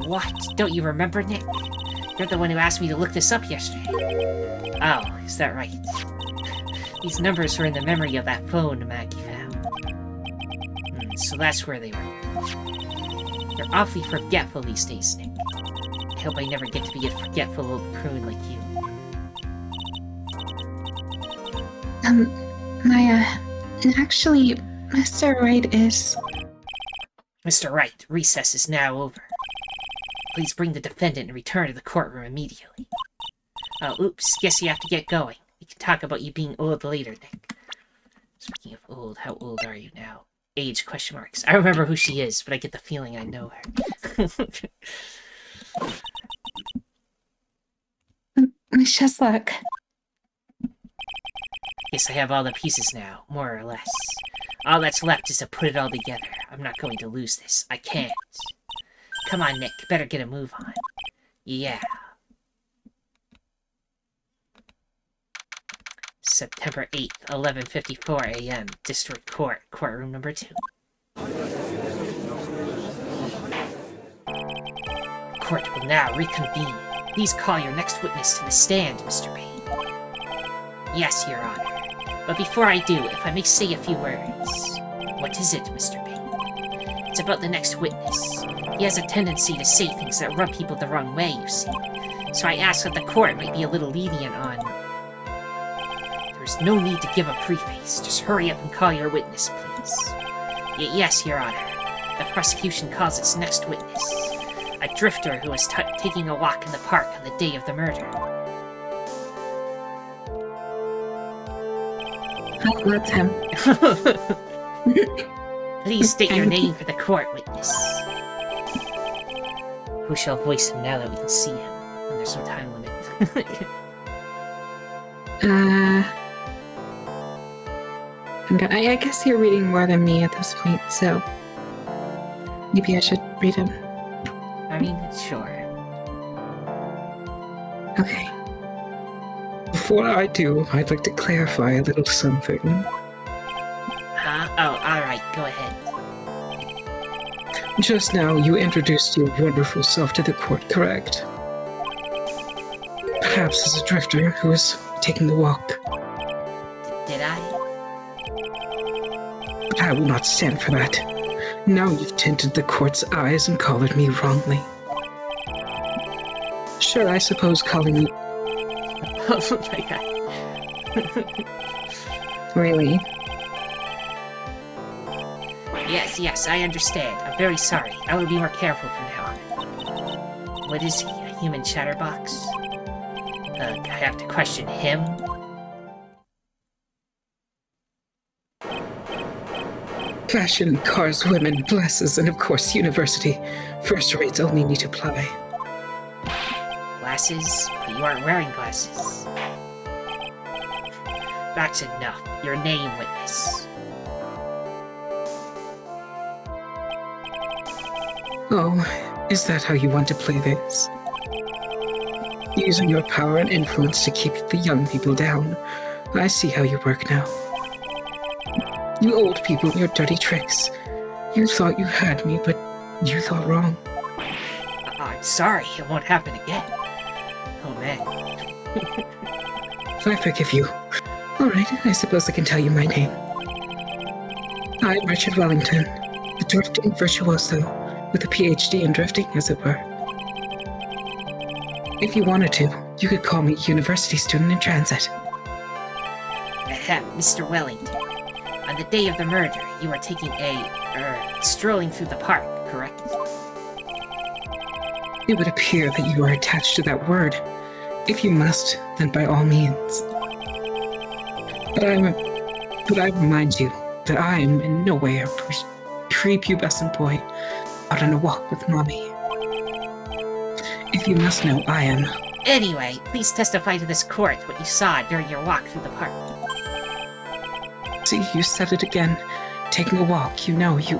What? Don't you remember, Nick? You're the one who asked me to look this up yesterday. Oh, is that right? These numbers were in the memory of that phone Maggie found. So that's where they were. You're awfully forgetful these days, Nick. I hope I never get to be a forgetful old prune like you. Maya, actually, Mr. Wright is... Mr. Wright, recess is now over. Please bring the defendant and return to the courtroom immediately. Oh, oops, guess you have to get going. We can talk about you being old later, Nick. Speaking of old, how old are you now? Age, question marks. I remember who she is, but I get the feeling I know her. Just look. Guess I have all the pieces now, more or less. All that's left is to put it all together. I'm not going to lose this. I can't. Come on, Nick. Better get a move on. Yeah. September 8th, 11:54 a.m. District Court, courtroom number 2. Court will now reconvene. Please call your next witness to the stand, Mr. Payne. Yes, Your Honor. But before I do, if I may say a few words. What is it, Mr. Payne? It's about the next witness. He has a tendency to say things that rub people the wrong way, you see. So I ask that the court might be a little lenient on... There's no need to give a preface. Just hurry up and call your witness, please. Yes, Your Honor. The prosecution calls its next witness. A drifter who was taking a walk in the park on the day of the murder. Oh, that's him. Please state your name for the court, witness. Who shall voice him now that we can see him? And there's no time limit. I guess you're reading more than me at this point, so maybe I should read him. I mean, sure. Okay. Before I do, I'd like to clarify a little something. Huh? Oh, alright, go ahead. Just now, you introduced your wonderful self to the court, correct? Perhaps as a drifter who was taking a walk. Did I? I will not stand for that. Now you've tinted the court's eyes and collared me wrongly. Sure, I suppose calling you... Oh my god. Really? Yes, I understand. I'm very sorry. I will be more careful from now on. What is he, a human chatterbox? I have to question him? Fashion, cars, women, glasses, and of course university. First rates only need apply. Glasses? But you aren't wearing glasses. That's enough. Your name, witness. Oh, is that how you want to play this? Using your power and influence to keep the young people down. I see how you work now. You old people and your dirty tricks. You thought you had me, but you thought wrong. I'm sorry. It won't happen again. Oh, man. I forgive you. Alright, I suppose I can tell you my name. I'm Richard Wellington, a drifting virtuoso, with a PhD in drifting, as it were. If you wanted to, you could call me university student in transit. Ahem, Mr. Wellington. On the day of the murder, you were taking strolling through the park, correct? It would appear that you are attached to that word. If you must, then by all means. But I remind you that I am in no way a prepubescent boy out on a walk with mommy. If you must know, I am. Anyway, please testify to this court what you saw during your walk through the park. See, you said it again. Taking a walk, you know, you...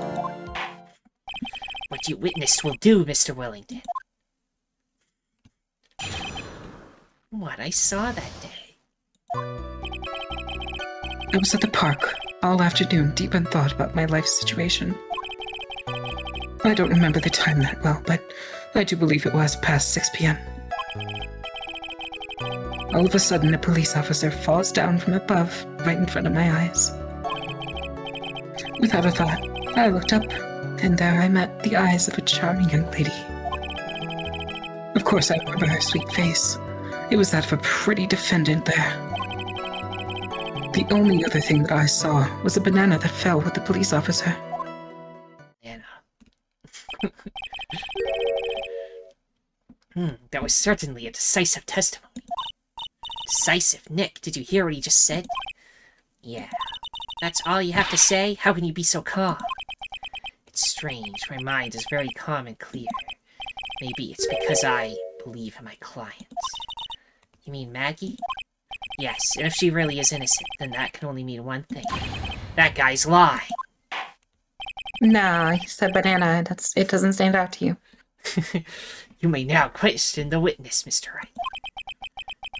What you witnessed will do, Mr. Wellington. What I saw that day. I was at the park all afternoon, deep in thought about my life situation. I don't remember the time that well, but I do believe it was past 6 p.m. All of a sudden, a police officer falls down from above, right in front of my eyes. Without a thought, I looked up, and there I met the eyes of a charming young lady. Of course, I remember her sweet face. It was that of a pretty defendant there. The only other thing that I saw was a banana that fell with the police officer. Anna. That was certainly a decisive testimony. Decisive. Nick, did you hear what he just said? Yeah. That's all you have to say? How can you be so calm? It's strange. My mind is very calm and clear. Maybe it's because I believe in my clients. You mean Maggie? Yes, and if she really is innocent, then that can only mean one thing. That guy's lying. Nah, he said banana. It doesn't stand out to you. You may now question the witness, Mr. Wright.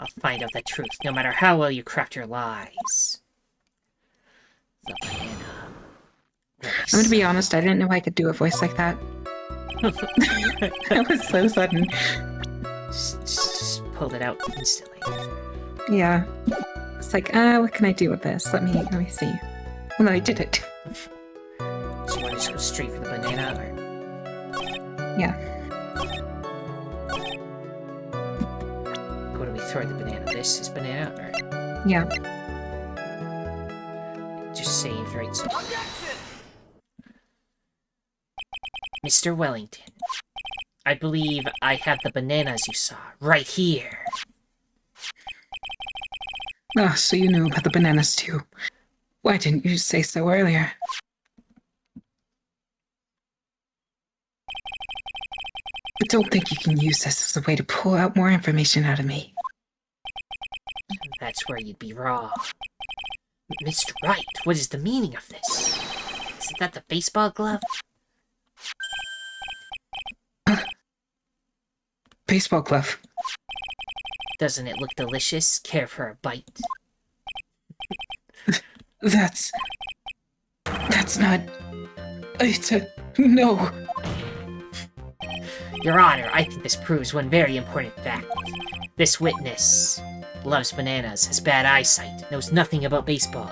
I'll find out the truth, no matter how well you craft your lies. The banana. I'm gonna be honest, I didn't know I could do a voice like that. That was so sudden. Just pulled it out instantly. Yeah. It's like, what can I do with this? Let me see. Well, no, I did it. So you want to just go straight for the banana, or? Yeah. What do we throw the banana? This is banana, or? Yeah. Just saved, right? So. Mr. Wellington, I believe I have the bananas you saw right here. Ah, so you knew about the bananas too. Why didn't you say so earlier? But don't think you can use this as a way to pull out more information out of me. That's where you'd be wrong. Mr. Wright, what is the meaning of this? Isn't that the baseball glove? Baseball glove. Doesn't it look delicious? Care for a bite? That's not... It's a... No. Your Honor, I think this proves one very important fact. This witness loves bananas, has bad eyesight, knows nothing about baseball.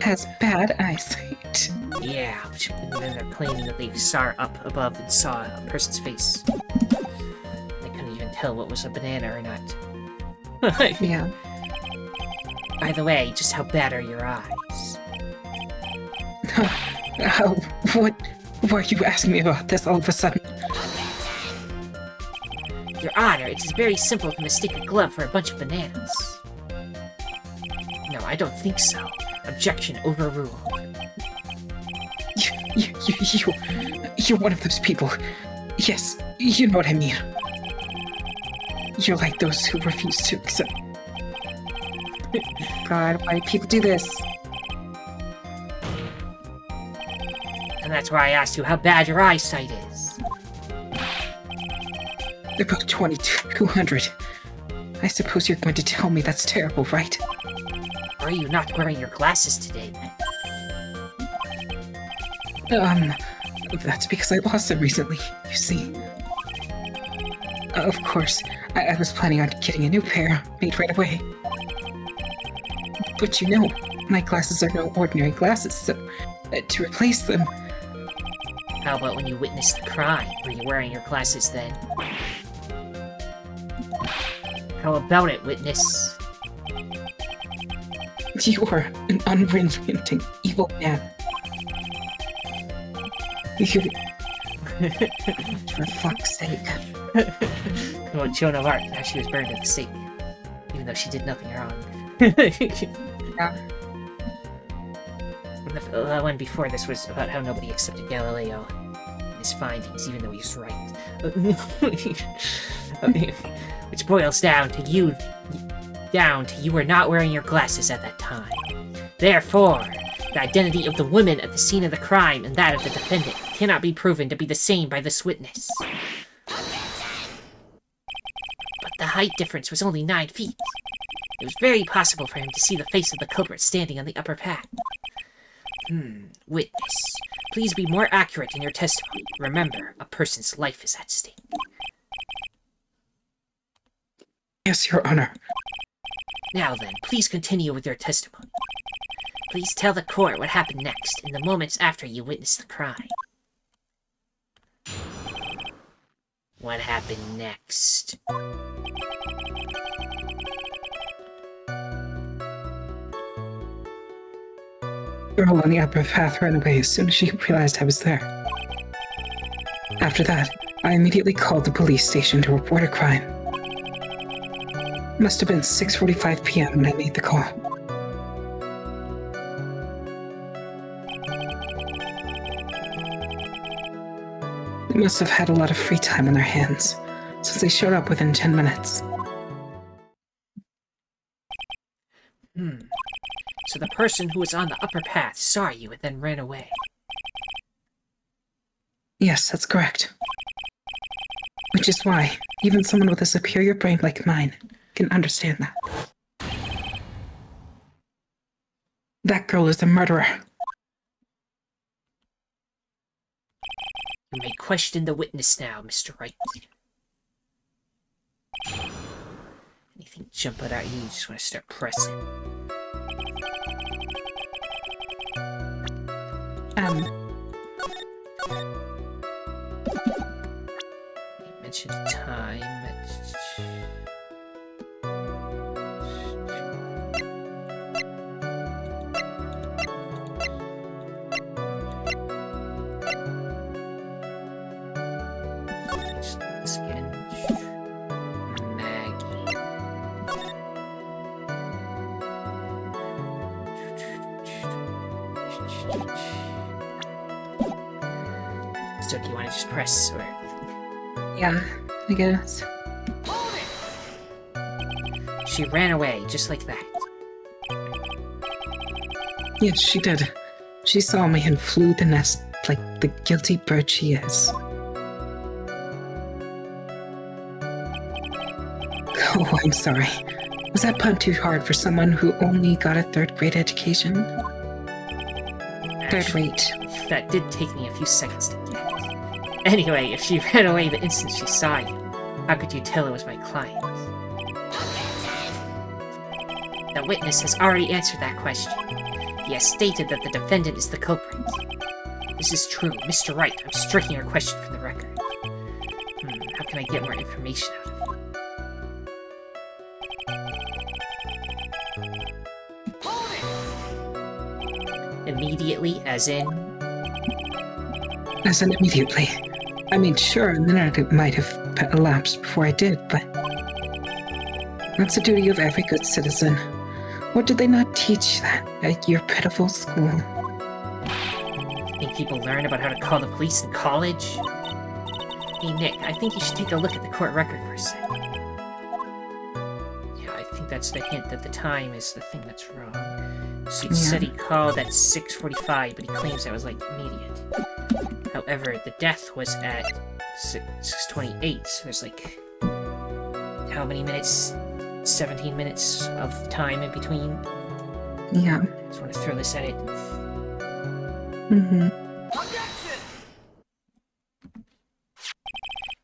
Has bad eyesight. Yeah, and then they're claiming that they saw up above and saw a person's face. They couldn't even tell what was a banana or not. Yeah. By the way, just how bad are your eyes? What? Why are you asking me about this all of a sudden? Your Honor, it is very simple to mistake a glove for a bunch of bananas. No, I don't think so. Objection overruled. You're one of those people. Yes, you know what I mean. You're like those who refuse to accept. God, why do people do this? And that's why I asked you how bad your eyesight is. They're both 2200. I suppose you're going to tell me that's terrible, right? Or are you not wearing your glasses today, then? That's because I lost them recently, you see. Of course, I was planning on getting a new pair made right away. But you know, my glasses are no ordinary glasses, so to replace them... How about when you witnessed the crime? Were you wearing your glasses then? How about it, witness? You are an unrelenting evil man. You... For fuck's sake. Well, Joan of Arc, now she was burned at the stake. Even though she did nothing wrong. Yeah. The one before this was about how nobody accepted Galileo and his findings, even though he was right. Which boils down to you were not wearing your glasses at that time. Therefore, the identity of the woman at the scene of the crime and that of the defendant cannot be proven to be the same by this witness. But the height difference was only 9 feet. It was very possible for him to see the face of the culprit standing on the upper path. Witness, please be more accurate in your testimony. Remember, a person's life is at stake. Yes, Your Honor. Now then, please continue with your testimony. Please tell the court what happened next, in the moments after you witnessed the crime. What happened next? The girl on the upper path ran away as soon as she realized I was there. After that, I immediately called the police station to report a crime. It must have been 6:45 p.m. when I made the call. They must have had a lot of free time on their hands, since they showed up within 10 minutes. So the person who was on the upper path saw you and then ran away. Yes, that's correct. Which is why even someone with a superior brain like mine can understand that. That girl is a murderer. You may question the witness now, Mr. Wright. Anything jump out at you, you just want to start pressing. You mentioned time. So do you want to just press, or...? Yeah, I guess. She ran away, just like that. Yes, she did. She saw me and flew the nest like the guilty bird she is. Oh, I'm sorry. Was that pun too hard for someone who only got a third-grade education? Third rate. That did take me a few seconds to get. Anyway, if she ran away the instant she saw you, how could you tell it was my client? The witness has already answered that question. He has stated that the defendant is the culprit. This is true. Mr. Wright, I'm striking your question from the record. How can I get more information out of it? Immediately, as in? As in immediately. I mean, sure, a minute might have elapsed before I did, but that's the duty of every good citizen. Or did they not teach that at your pitiful school? Think people learn about how to call the police in college? Hey, Nick, I think you should take a look at the court record for a second. Yeah, I think that's the hint that the time is the thing that's wrong. So he said he called at 6:45, but he claims that was, like, immediate. However, the death was at 6:28, so there's, like, how many minutes? 17 minutes of time in between. Yeah. Just want to throw this at it. Mm-hmm.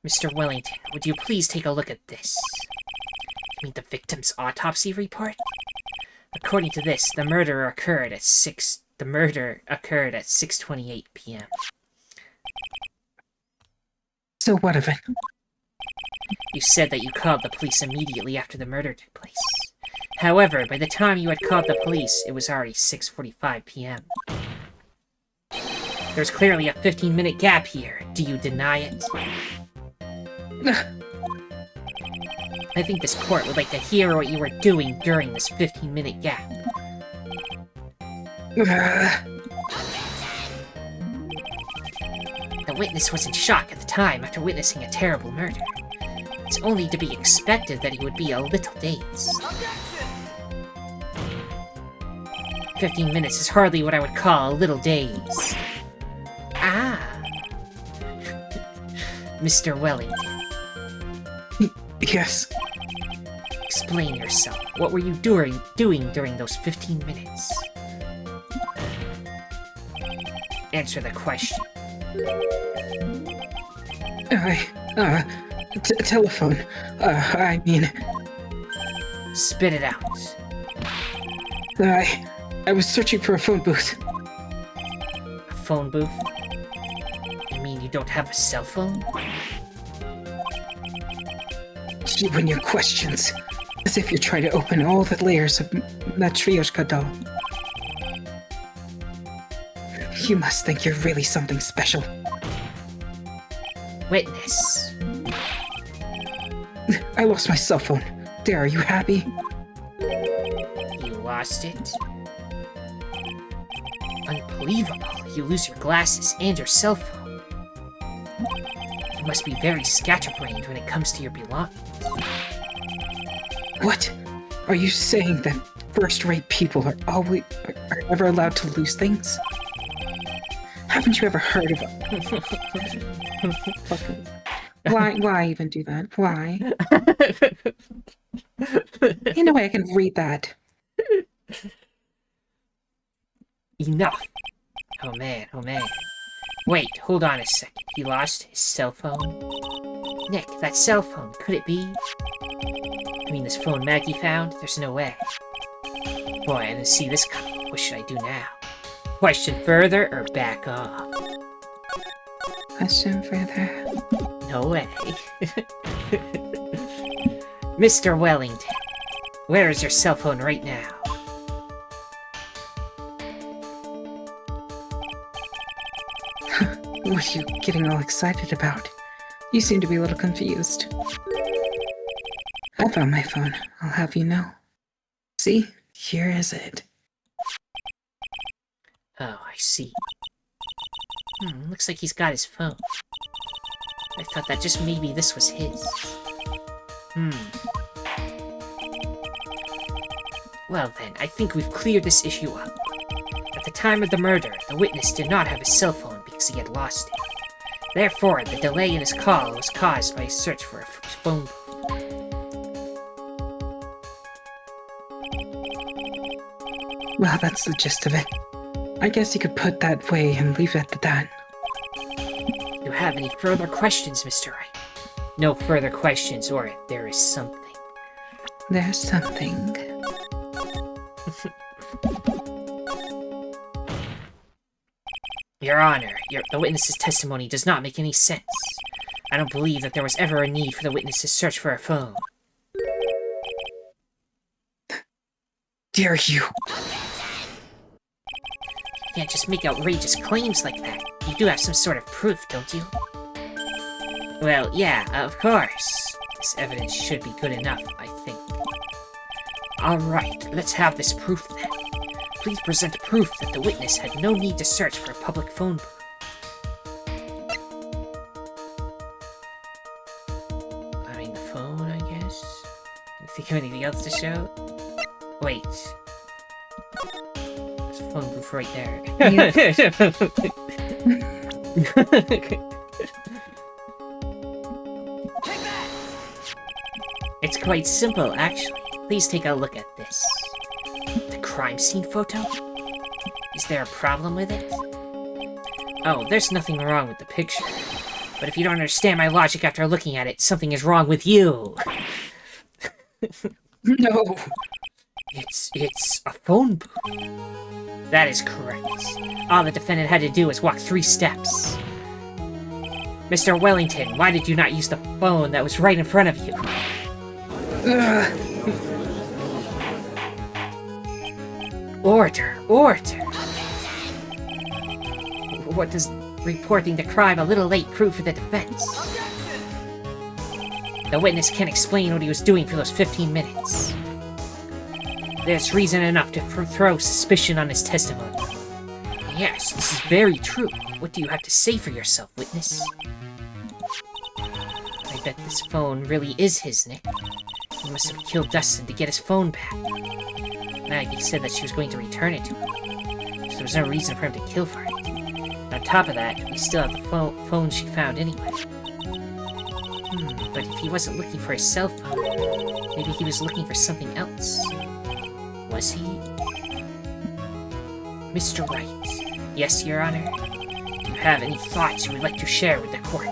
Mr. Wellington, would you please take a look at this? You mean the victim's autopsy report? According to this, the murder occurred at 6:28 p.m. So what of it? You said that you called the police immediately after the murder took place. However, by the time you had called the police, it was already 6:45 p.m. There's clearly a 15-minute gap here. Do you deny it? I think this court would like to hear what you were doing during this 15-minute gap. The witness was in shock at the time after witnessing a terrible murder. It's only to be expected that he would be a little dazed. 15 minutes is hardly what I would call a little daze. Ah. Mr. Wellington. Yes. Explain yourself. What were you doing during those 15 minutes? Answer the question. Telephone. I mean... Spit it out. I was searching for a phone booth. A phone booth? You mean you don't have a cell phone? You and your questions. As if you're trying to open all the layers of Matryoshka doll. You must think you're really something special. Witness. I lost my cell phone. There, are you happy? You lost it? Unbelievable. You lose your glasses and your cell phone. You must be very scatterbrained when it comes to your belongings. What? Are you saying that first-rate people are ever allowed to lose things? Haven't you ever heard of Why even do that? Why? Ain't no way I can read that. Enough. Oh man, oh man. Wait, hold on a second. He lost his cell phone? Nick, that cell phone, could it be? I mean, this phone Maggie found? There's no way. Boy, I didn't see this coming. What should I do now? Question further or back off? Question further. No way. Mr. Wellington, where is your cell phone right now? What are you getting all excited about? You seem to be a little confused. I found my phone, I'll have you know. See? Here is it. Oh, I see. Looks like he's got his phone. I thought that just maybe this was his. Well then, I think we've cleared this issue up. At the time of the murder, the witness did not have his cell phone because he had lost it. Therefore, the delay in his call was caused by his search for a phone booth. Well, that's the gist of it. I guess you could put that way and leave it at that. Do you have any further questions, Mr. Wright? No further questions, or there is something. there's something. Your Honor, the witness's testimony does not make any sense. I don't believe that there was ever a need for the witness to search for a phone. Dare you? You can't just make outrageous claims like that. You do have some sort of proof, don't you? Well, yeah, of course. This evidence should be good enough, I think. Alright, let's have this proof then. Please present proof that the witness had no need to search for a public phone booth. I mean, the phone, I guess? Can you think of anything else to show? Wait. There's a phone booth right there. It's quite simple, actually. Please take a look at this. The crime scene photo? Is there a problem with it? Oh, there's nothing wrong with the picture. But if you don't understand my logic after looking at it, something is wrong with you. No. It's a phone booth. That is correct. All the defendant had to do was walk 3 steps. Mr. Wellington, why did you not use the phone that was right in front of you? Order. What does reporting the crime a little late prove for the defense? The witness can't explain what he was doing for those 15 minutes. There's reason enough to throw suspicion on his testimony. Yes, this is very true. What do you have to say for yourself, witness? I bet this phone really is his, Nick. He must have killed Dustin to get his phone back. Maggie said that she was going to return it to him, so there was no reason for him to kill for it. And on top of that, we still have the phone she found anyway. But if he wasn't looking for his cell phone, maybe he was looking for something else. Was he? Mr. Wright. Yes, Your Honor? Do you have any thoughts you would like to share with the court?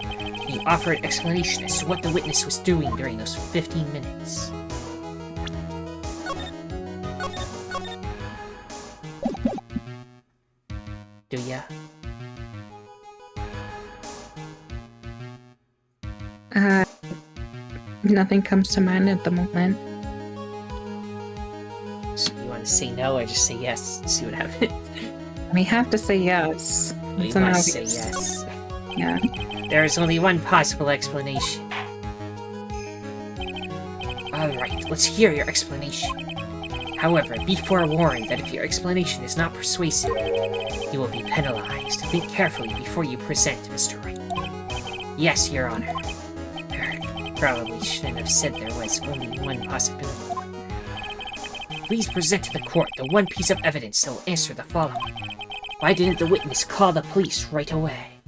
Can you offer an explanation as to what the witness was doing during those 15 minutes? Do ya? Nothing comes to mind at the moment. So you want to say no or just say yes and see what happens? We have to say yes. We It's an must say obvious. yes. Yeah. There is only one possible explanation. Alright, let's hear your explanation. However, be forewarned that if your explanation is not persuasive, you will be penalized. Think carefully before you present, Mr. Wright. Yes, Your Honor. Probably shouldn't have said there was only one possibility. Please present to the court the one piece of evidence that will answer the following. Why didn't the witness call the police right away?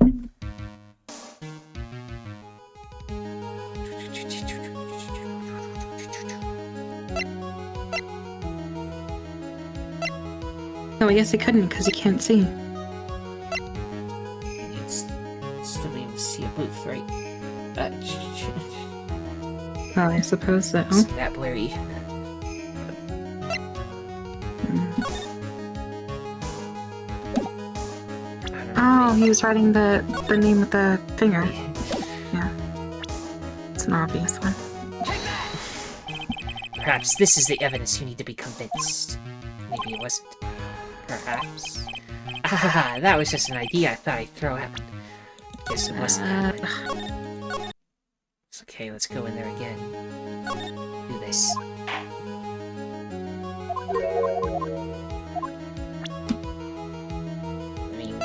No, I guess he couldn't because he can't see. It's still able to see a booth, right? Oh, I suppose so. It's that blurry. Oh, he was writing the name with the finger. Yeah. It's an obvious one. Perhaps this is the evidence you need to be convinced. Maybe it wasn't. Perhaps. Ah, that was just an idea I thought I'd throw out. Guess it wasn't. It's okay, let's go in there again. Do this. I mean...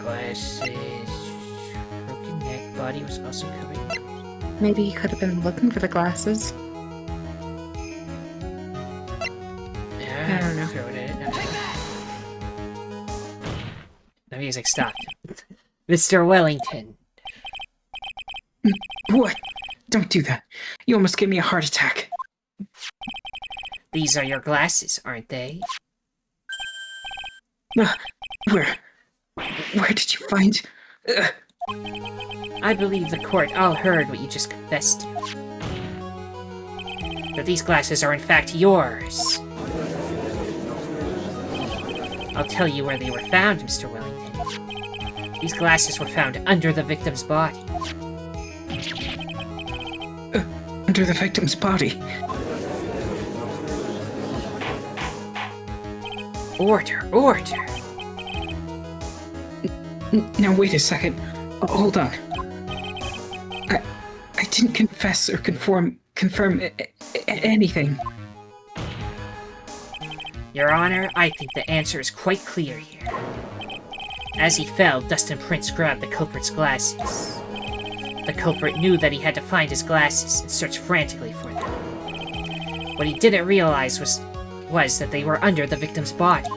Glasses... Broken neck, body was also covered in... Maybe he could have been looking for the glasses. Yeah, I don't know. throw it in. The music stopped. Mr. Wellington. What? Don't do that. You almost gave me a heart attack. These are your glasses, aren't they? Where did you find... I believe the court all heard what you just confessed to. that these glasses are in fact yours. I'll tell you where they were found, Mr. Wellington. These glasses were found under the victim's body. Under the victim's body? Order, order! Now wait a second. Hold on. I didn't confess or confirm anything. Your Honor, I think the answer is quite clear here. As he fell, Dustin Prince grabbed the culprit's glasses. The culprit knew that he had to find his glasses and search frantically for them. What he didn't realize was that they were under the victim's body.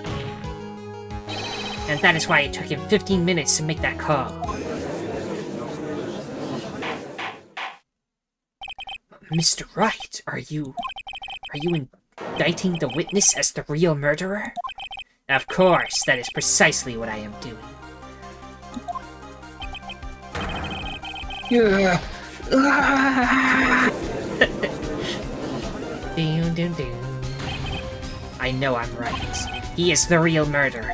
And that is why it took him 15 minutes to make that call. Mr. Wright, are you indicting the witness as the real murderer? Of course, that is precisely what I am doing. Doom, doom, doom. I know I'm right. He is the real murderer.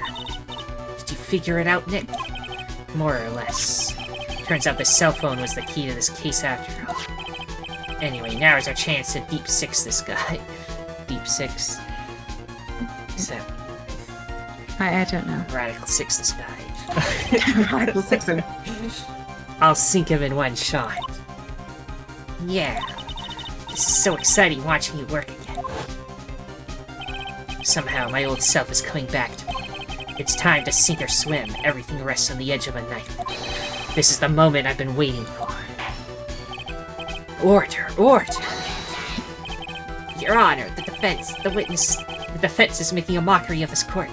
Did you figure it out, Nick? More or less. Turns out the cell phone was the key to this case after all. Anyway, now is our chance to deep six this guy. Deep six. So, I don't know. radical six this guy. Radical six him. I'll sink him in one shot. Yeah. This is so exciting watching you work again. Somehow my old self is coming back to me. It's time to sink or swim. Everything rests on the edge of a knife. This is the moment I've been waiting for. Order, order! Your Honor, the defense is making a mockery of this court.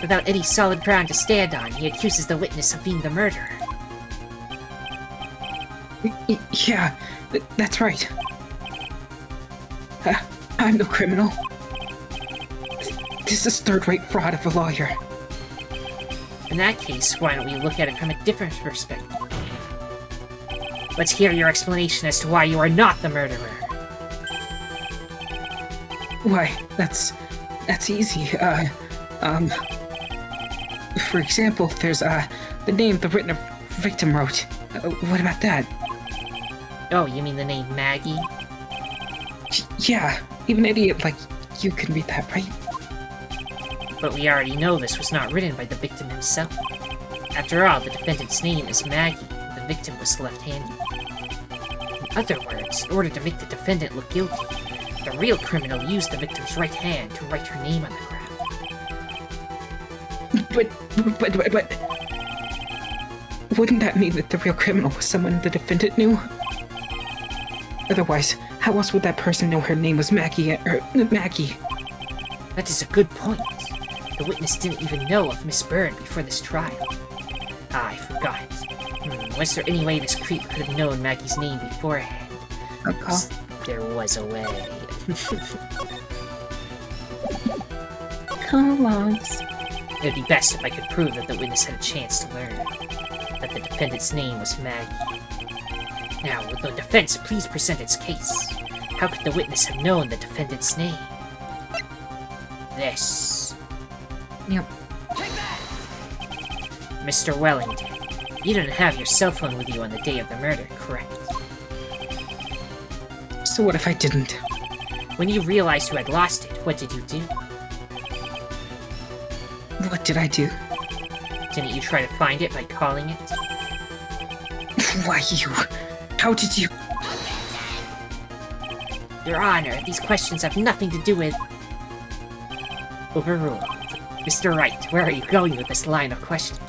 Without any solid ground to stand on, he accuses the witness of being the murderer. Yeah, that's right. I'm no criminal. This is third-rate fraud of a lawyer. In that case, why don't we look at it from a different perspective? Let's hear your explanation as to why you are not the murderer. Why, that's easy. For example, there's, the name the written victim wrote. What about that? Oh, you mean the name Maggie? Yeah, even an idiot like you can read that, right? But we already know this was not written by the victim himself. After all, the defendant's name is Maggie. The victim was left-handed. In other words, in order to make the defendant look guilty, the real criminal used the victim's right hand to write her name on the ground. But... Wouldn't that mean that the real criminal was someone the defendant knew? Otherwise, how else would that person know her name was Maggie? That is a good point. The witness didn't even know of Miss Byrne before this trial. Ah, I forgot. Was there any way this creep could have known Maggie's name beforehand? There was a way. Come along. It'd be best if I could prove that the witness had a chance to learn that the defendant's name was Maggie. Now, would the defense please present its case? How could the witness have known the defendant's name? This. Yep. Mr. Wellington, you didn't have your cell phone with you on the day of the murder, correct? So what if I didn't? When you realized you had lost it, what did you do? What did I do? Didn't you try to find it by calling it? Why, you... How did you... Your Honor, these questions have nothing to do with... Overruled. Mr. Wright, where are you going with this line of questioning?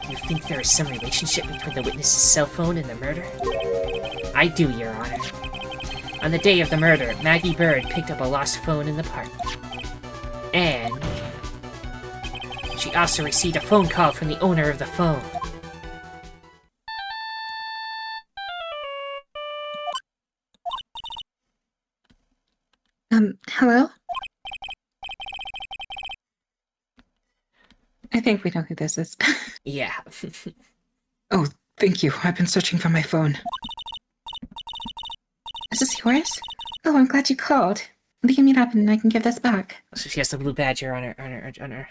Do you think there is some relationship between the witness's cell phone and the murder? I do, Your Honor. On the day of the murder, Maggie Bird picked up a lost phone in the park. And... she also received a phone call from the owner of the phone. Hello? I think we know who this is. Yeah. Oh, thank you. I've been searching for my phone. Is this yours? Oh, I'm glad you called. We can meet up and I can give this back. So she has the blue badger on her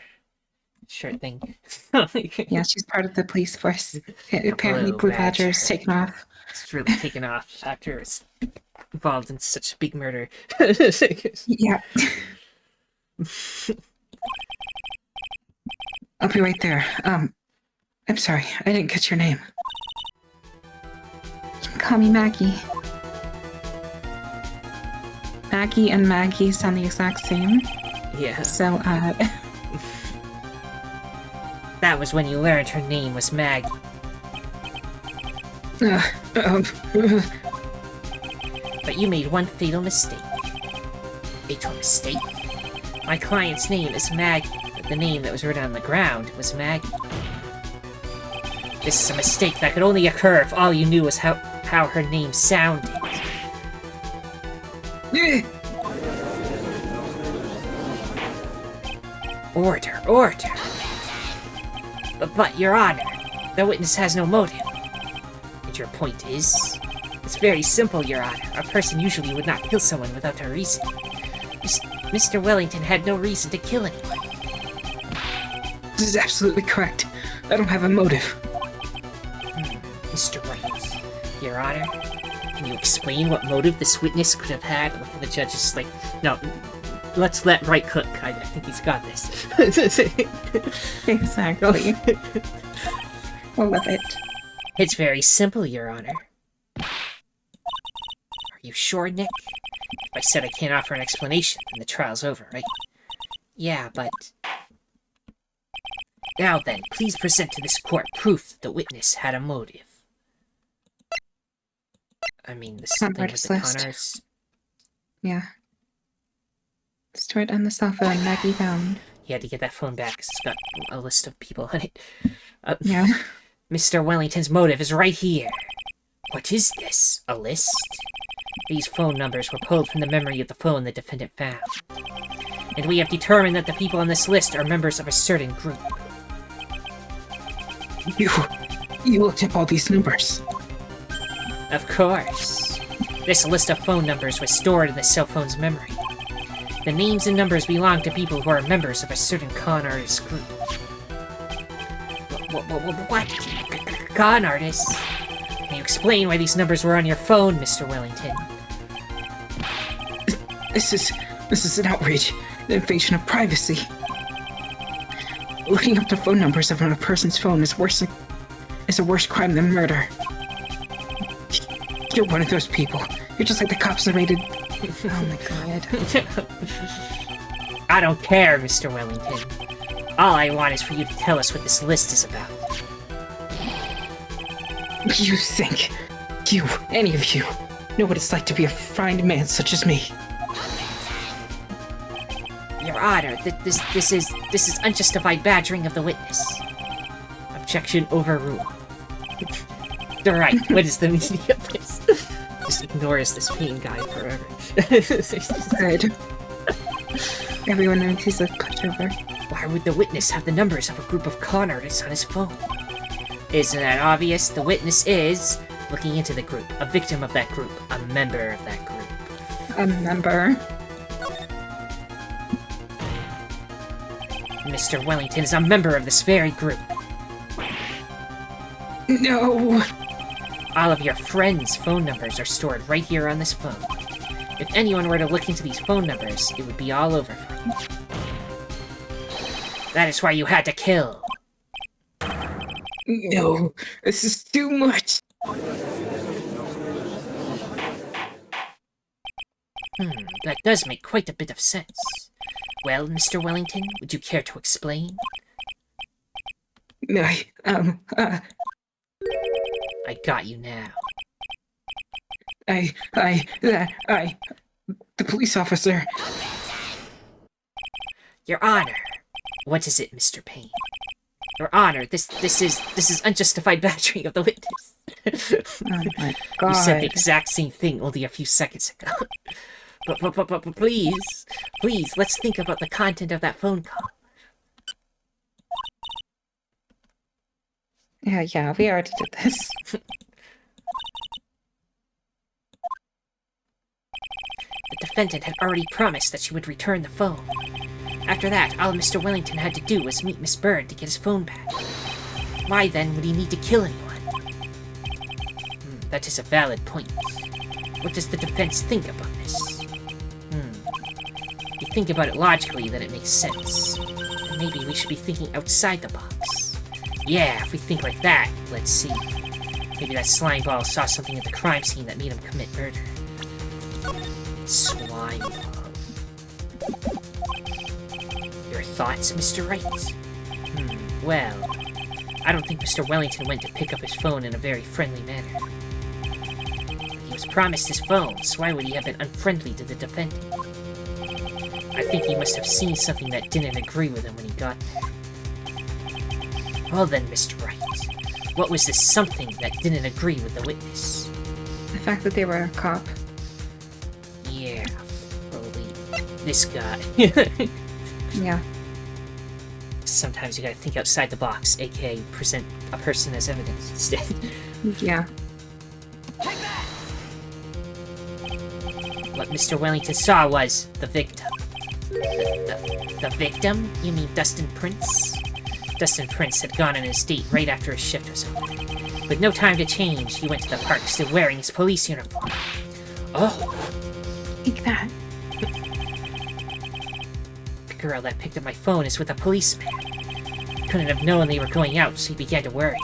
shirt thing. Yeah, she's part of the police force. Apparently, Blue Blue Badger's Badger. taken off. It's really taken off after it's involved in such a big murder. Yeah. I'll be right there. I'm sorry, I didn't catch your name. You can call me Maggie. Maggie and Maggie sound the exact same. Yeah. So, That was when you learned her name was Maggie. But you made one fatal mistake. Fatal mistake? My client's name is Maggie, but the name that was written on the ground was Maggie. This is a mistake that could only occur if all you knew was how her name sounded. Order, order. But, Your Honor, the witness has no motive. And your point is? It's very simple, Your Honor. A person usually would not kill someone without a reason. Mr. Wellington had no reason to kill anyone. This is absolutely correct. I don't have a motive. Mr. Wright, Your Honor, can you explain what motive this witness could have had? The judge is like, no, let's let Wright cook. I think he's got this. Exactly. I love it. It's very simple, Your Honor. Are you sure, Nick? If I said I can't offer an explanation, then the trial's over, right? Yeah, but... Now then, please present to this court proof that the witness had a motive. I mean, this thing with the Connors... Yeah. Stored on the cell phone Maggie found. He had to get that phone back because it's got a list of people on it. Yeah. Mr. Wellington's motive is right here. What is this? A list? These phone numbers were pulled from the memory of the phone the defendant found. And we have determined that the people on this list are members of a certain group. You looked up all these numbers. Of course. This list of phone numbers was stored in the cell phone's memory. The names and numbers belong to people who are members of a certain con artist group. What? Con artists? Can you explain why these numbers were on your phone, Mr. Wellington? This is an outrage, an invasion of privacy. Looking up the phone numbers on a person's phone is a worse crime than murder. You're one of those people. You're just like the cops that raided... Oh my god. I don't care, Mr. Wellington. All I want is for you to tell us what this list is about. You think any of you, know what it's like to be a fine man such as me? Your Honor, this is unjustified badgering of the witness. Objection overruled. Right, what is the meaning of this? Just ignores this pain guy forever. Good. Everyone knows he's a pushover. Why would the witness have the numbers of a group of con artists on his phone? Isn't that obvious? The witness is looking into the group, a victim of that group, a member of that group. A member? Mr. Wellington is a member of this very group. No! All of your friends' phone numbers are stored right here on this phone. If anyone were to look into these phone numbers, it would be all over for you. That is why you had to kill. No, this is too much. That does make quite a bit of sense. Well, Mr. Wellington, would you care to explain? I got you now. The police officer. Your Honor. What is it, Mr. Payne? Your Honor, this is unjustified badgering of the witness. Oh my god. You said the exact same thing only a few seconds ago. But please, let's think about the content of that phone call. Yeah, we already did this. the defendant had already promised that she would return the phone. After that, all Mr. Wellington had to do was meet Miss Bird to get his phone back. Why then would he need to kill anyone? That is a valid point. What does the defense think about this? If you think about it logically, then it makes sense. And maybe we should be thinking outside the box. Yeah, if we think like that, let's see. Maybe that slime ball saw something at the crime scene that made him commit murder. Slime ball. Your thoughts, Mr. Wright? Well, I don't think Mr. Wellington went to pick up his phone in a very friendly manner. He was promised his phone, so why would he have been unfriendly to the defendant? I think he must have seen something that didn't agree with him when he got there. Well then, Mr. Wright, what was this something that didn't agree with the witness? The fact that they were a cop. Yeah, probably this guy. Yeah. Sometimes you gotta think outside the box, aka present a person as evidence instead. Yeah. What Mr. Wellington saw was the victim. The victim? You mean Dustin Prince? Dustin Prince had gone on his date right after his shift was over. With no time to change, he went to the park still wearing his police uniform. Oh! Take that. The girl that picked up my phone is with a policeman. He couldn't have known they were going out, so he began to worry.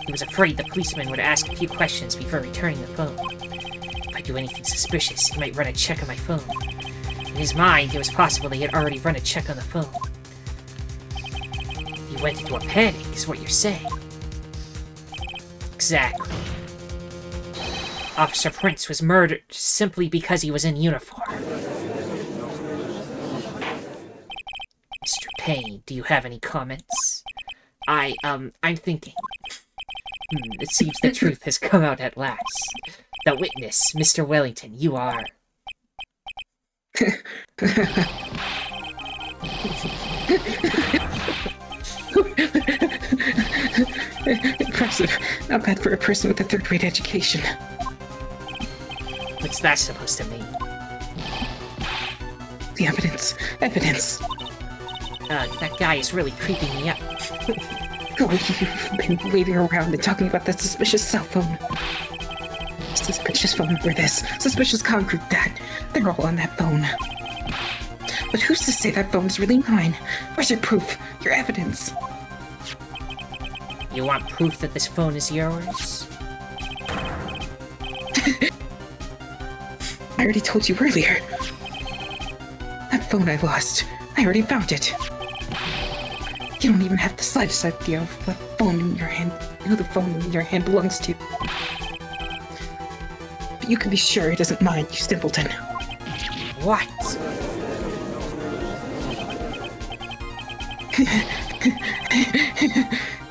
He was afraid the policeman would ask a few questions before returning the phone. If I do anything suspicious, he might run a check on my phone. In his mind, it was possible they had already run a check on the phone. He went into a panic, is what you're saying. Exactly. Officer Prince was murdered simply because he was in uniform. Mr. Payne, do you have any comments? I'm thinking. It seems the truth has come out at last. The witness, Mr. Wellington, you are... Impressive. Not bad for a person with a third-rate education. What's that supposed to mean? The evidence. Evidence. That guy is really creeping me up. Oh, you've been waving around and talking about that suspicious cell phone. Suspicious phone number this. Suspicious call group that. They're all on that phone. But who's to say that phone's really mine? Where's your proof? Your evidence? You want proof that this phone is yours? I already told you earlier. That phone I lost. I already found it. You don't even have the slightest idea of what phone in your hand, who the phone in your hand belongs to. But you can be sure it isn't mine, you simpleton. What?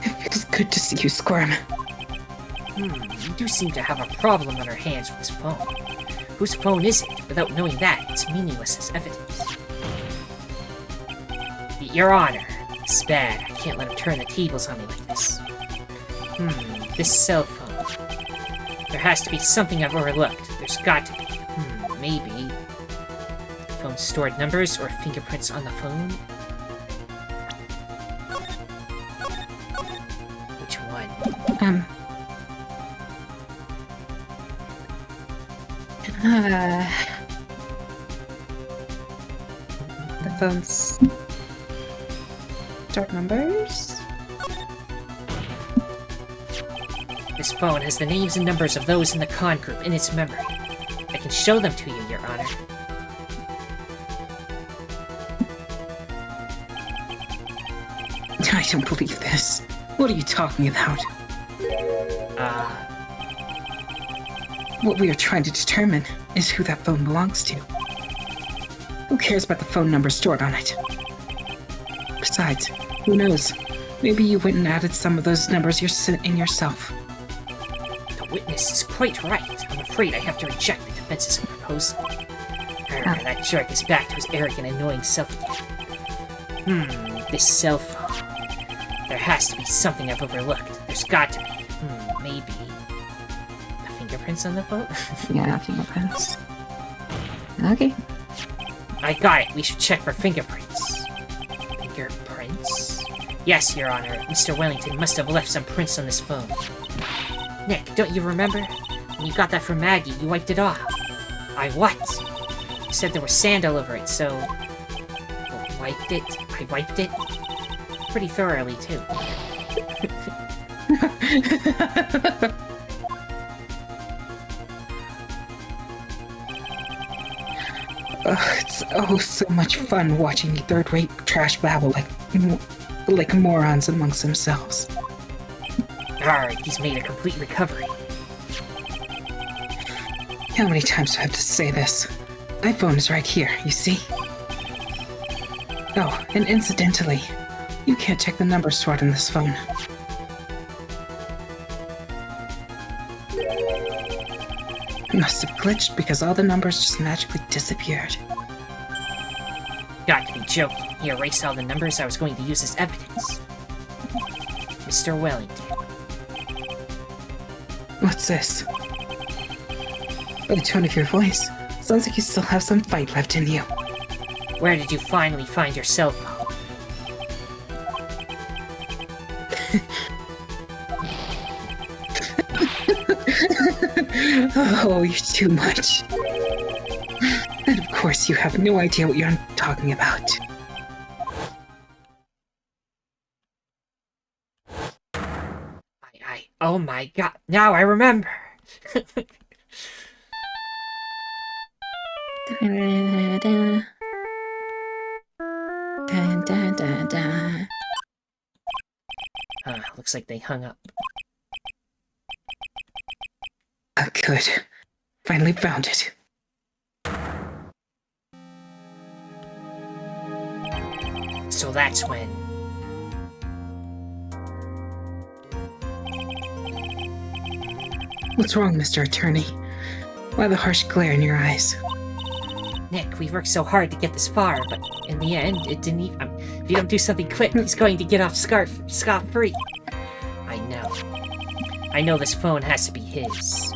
It feels good to see you squirm. You do seem to have a problem on our hands with this phone. Whose phone is it? Without knowing that, it's meaningless as evidence. Your Honor, it's bad. I can't let him turn the tables on me like this. This cell phone. There has to be something I've overlooked. There's got to be. Maybe. The phone stored numbers or fingerprints on the phone? Which one? The phone's stored numbers? This phone has the names and numbers of those in the con group in its memory. I can show them to you, Your Honor. I don't believe this. What are you talking about? What we are trying to determine is who that phone belongs to. Who cares about the phone number stored on it? Besides, who knows? Maybe you went and added some of those numbers in yourself. The witness is quite right. I'm afraid I have to reject the defense's proposal. That jerk is back to his arrogant, annoying self again. This cell phone. There has to be something I've overlooked. There's got to be. Maybe. The fingerprints on the phone? Yeah, fingerprints. Okay. I got it. We should check for fingerprints. Fingerprints? Yes, Your Honor. Mr. Wellington must have left some prints on this phone. Nick, don't you remember? When you got that from Maggie, you wiped it off. I what? You said there was sand all over it, so... Well, wiped it? I wiped it? Pretty thoroughly, too. It's so much fun watching third-rate trash babble like morons amongst themselves. Alright, he's made a complete recovery. How many times do I have to say this? My phone is right here, you see? Oh, and incidentally, you can't check the number stored in this phone. It must have glitched because all the numbers just magically disappeared. Got to be joking. He erased all the numbers I was going to use as evidence. Mr. Wellington. What's this? By the tone of your voice, sounds like you still have some fight left in you. Where did you finally find your cell phone? Oh, you're too much. And of course, you have no idea what you're talking about. Oh my god, now I remember! Da-da-da-da. Da-da-da-da. Looks like they hung up. Oh, good. Finally found it. So that's when... What's wrong, Mr. Attorney? Why the harsh glare in your eyes? Nick, we worked so hard to get this far, but in the end, it didn't even... if you don't do something quick, he's going to get off scot-free. I know this phone has to be his.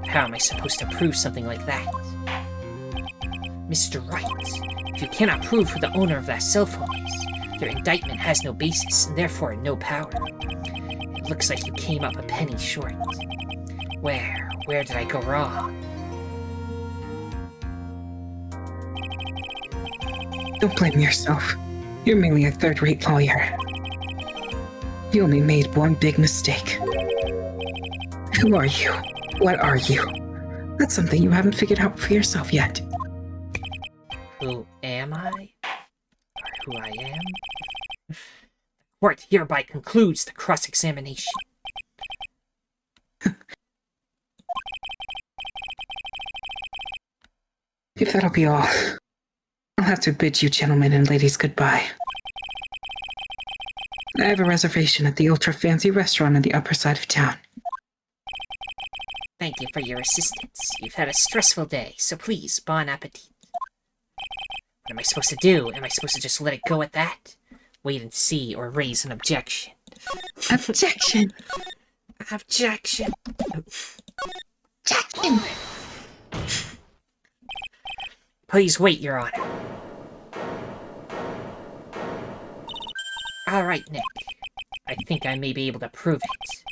How am I supposed to prove something like that? Mr. Wright, if you cannot prove who the owner of that cell phone is, your indictment has no basis, and therefore no power. It looks like you came up a penny short. Where did I go wrong? Don't blame yourself. You're merely a third-rate lawyer. You only made one big mistake. Who are you? What are you? That's something you haven't figured out for yourself yet. Who am I? Or who I am? The court hereby concludes the cross-examination. If that'll be all, I'll have to bid you gentlemen and ladies goodbye. I have a reservation at the ultra-fancy restaurant on the upper side of town. Thank you for your assistance. You've had a stressful day, so please, bon appetit. What am I supposed to do? Am I supposed to just let it go at that? Wait and see, or raise an objection? Objection! Objection! Objection! Please wait, Your Honor. Alright, Nick. I think I may be able to prove it.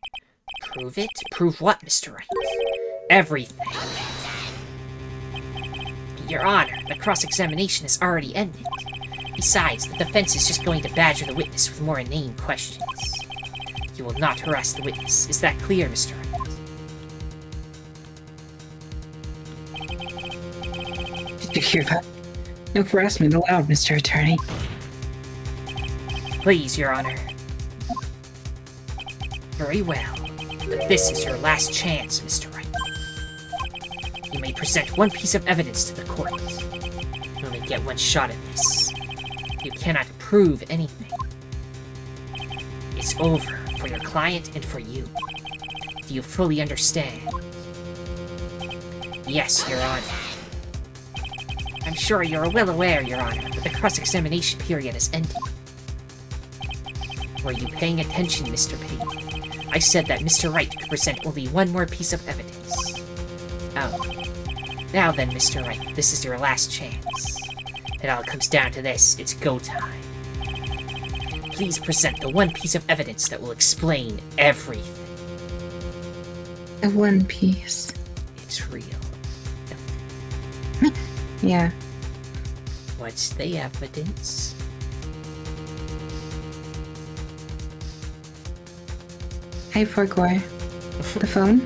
Prove it? Prove what, Mr. Wright? Everything. Your Honor, the cross-examination has already ended. Besides, the defense is just going to badger the witness with more inane questions. You will not harass the witness. Is that clear, Mr. Wright? Did you hear that? No harassment allowed, Mr. Attorney. Please, Your Honor. Very well. But this is your last chance, Mr. Wright. You may present one piece of evidence to the court. You only get one shot at this. You cannot prove anything. It's over for your client and for you. Do you fully understand? Yes, Your Honor. I'm sure you're well aware, Your Honor, that the cross-examination period has ended. Were you paying attention, Mr. Payne? I said that Mr. Wright could present only one more piece of evidence. Oh. Now then, Mr. Wright, this is your last chance. It all comes down to this. It's go time. Please present the one piece of evidence that will explain everything. The One Piece. It's real. Yeah. What's the evidence? Hey, Forgore. The phone?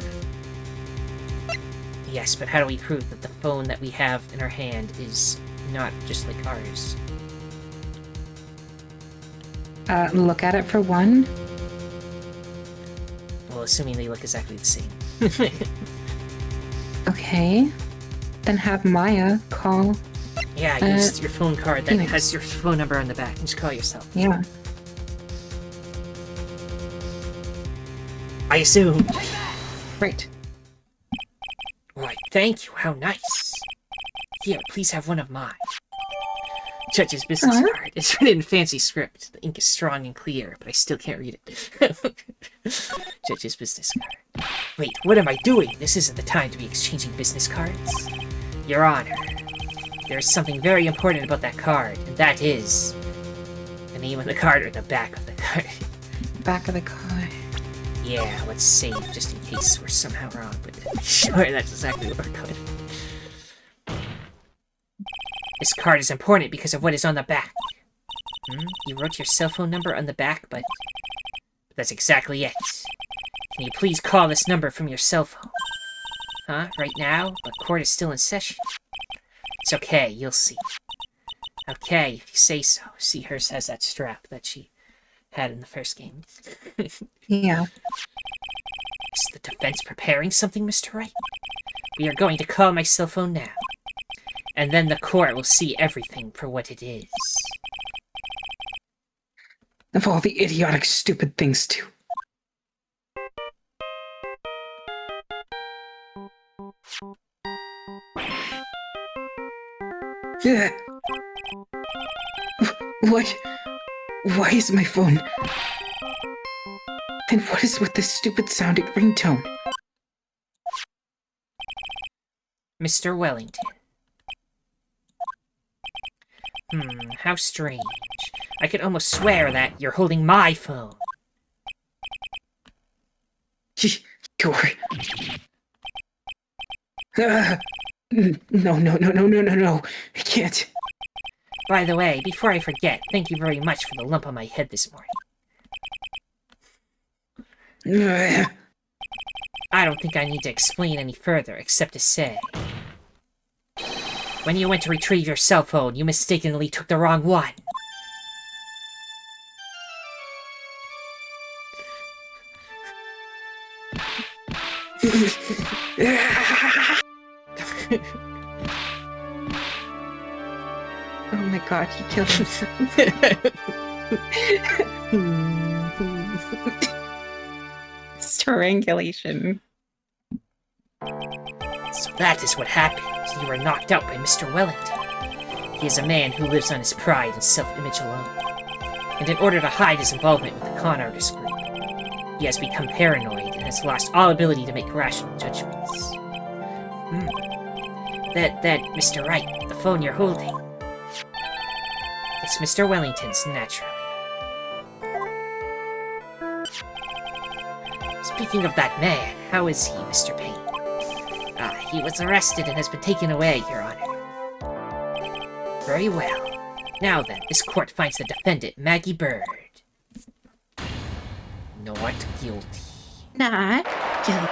Yes, but how do we prove that the phone that we have in our hand is not just like ours? Look at it for one. Well, assuming they look exactly the same. Okay. Then have Maya call. Yeah, use your phone card that Phoenix. has your phone number on the back and just call yourself. Yeah. I assume. Right. Right, thank you, how nice. Here, please have one of mine. Judge's business card. It's written in fancy script. The ink is strong and clear, but I still can't read it. Judge's business card. Wait, what am I doing? This isn't the time to be exchanging business cards. Your Honor, there is something very important about that card, and that is the name of the card or the back of the card. Back of the car. Yeah, let's save just in case we're somehow wrong, but sure, that's exactly what we're going. This card is important because of what is on the back. You wrote your cell phone number on the back, but that's exactly it. Can you please call this number from your cell phone? Huh? Right now? But court is still in session. It's okay, you'll see. Okay, if you say so. See, hers has that strap that she had in the first game. Yeah. Is the defense preparing something, Mr. Wright? We are going to call my cell phone now. And then the court will see everything for what it is. Of all the idiotic, stupid things to. What? Why is my phone? And what is with this stupid sounding ringtone? Mr. Wellington. How strange. I could almost swear that you're holding my phone. You're... No. I can't. By the way, before I forget, thank you very much for the lump on my head this morning. I don't think I need to explain any further, except to say... When you went to retrieve your cell phone, you mistakenly took the wrong one. Oh my god, he killed himself. Strangulation. So that is what happened. You were knocked out by Mr. Wellington. He is a man who lives on his pride and self-image alone. And in order to hide his involvement with the con artist group, he has become paranoid and has lost all ability to make rational judgments. That, Mr. Wright, the phone you're holding. It's Mr. Wellington's, naturally. Speaking of that man, how is he, Mr. Payne? He was arrested and has been taken away, Your Honor. Very well. Now then, this court finds the defendant, Maggie Bird, not guilty. Not guilty.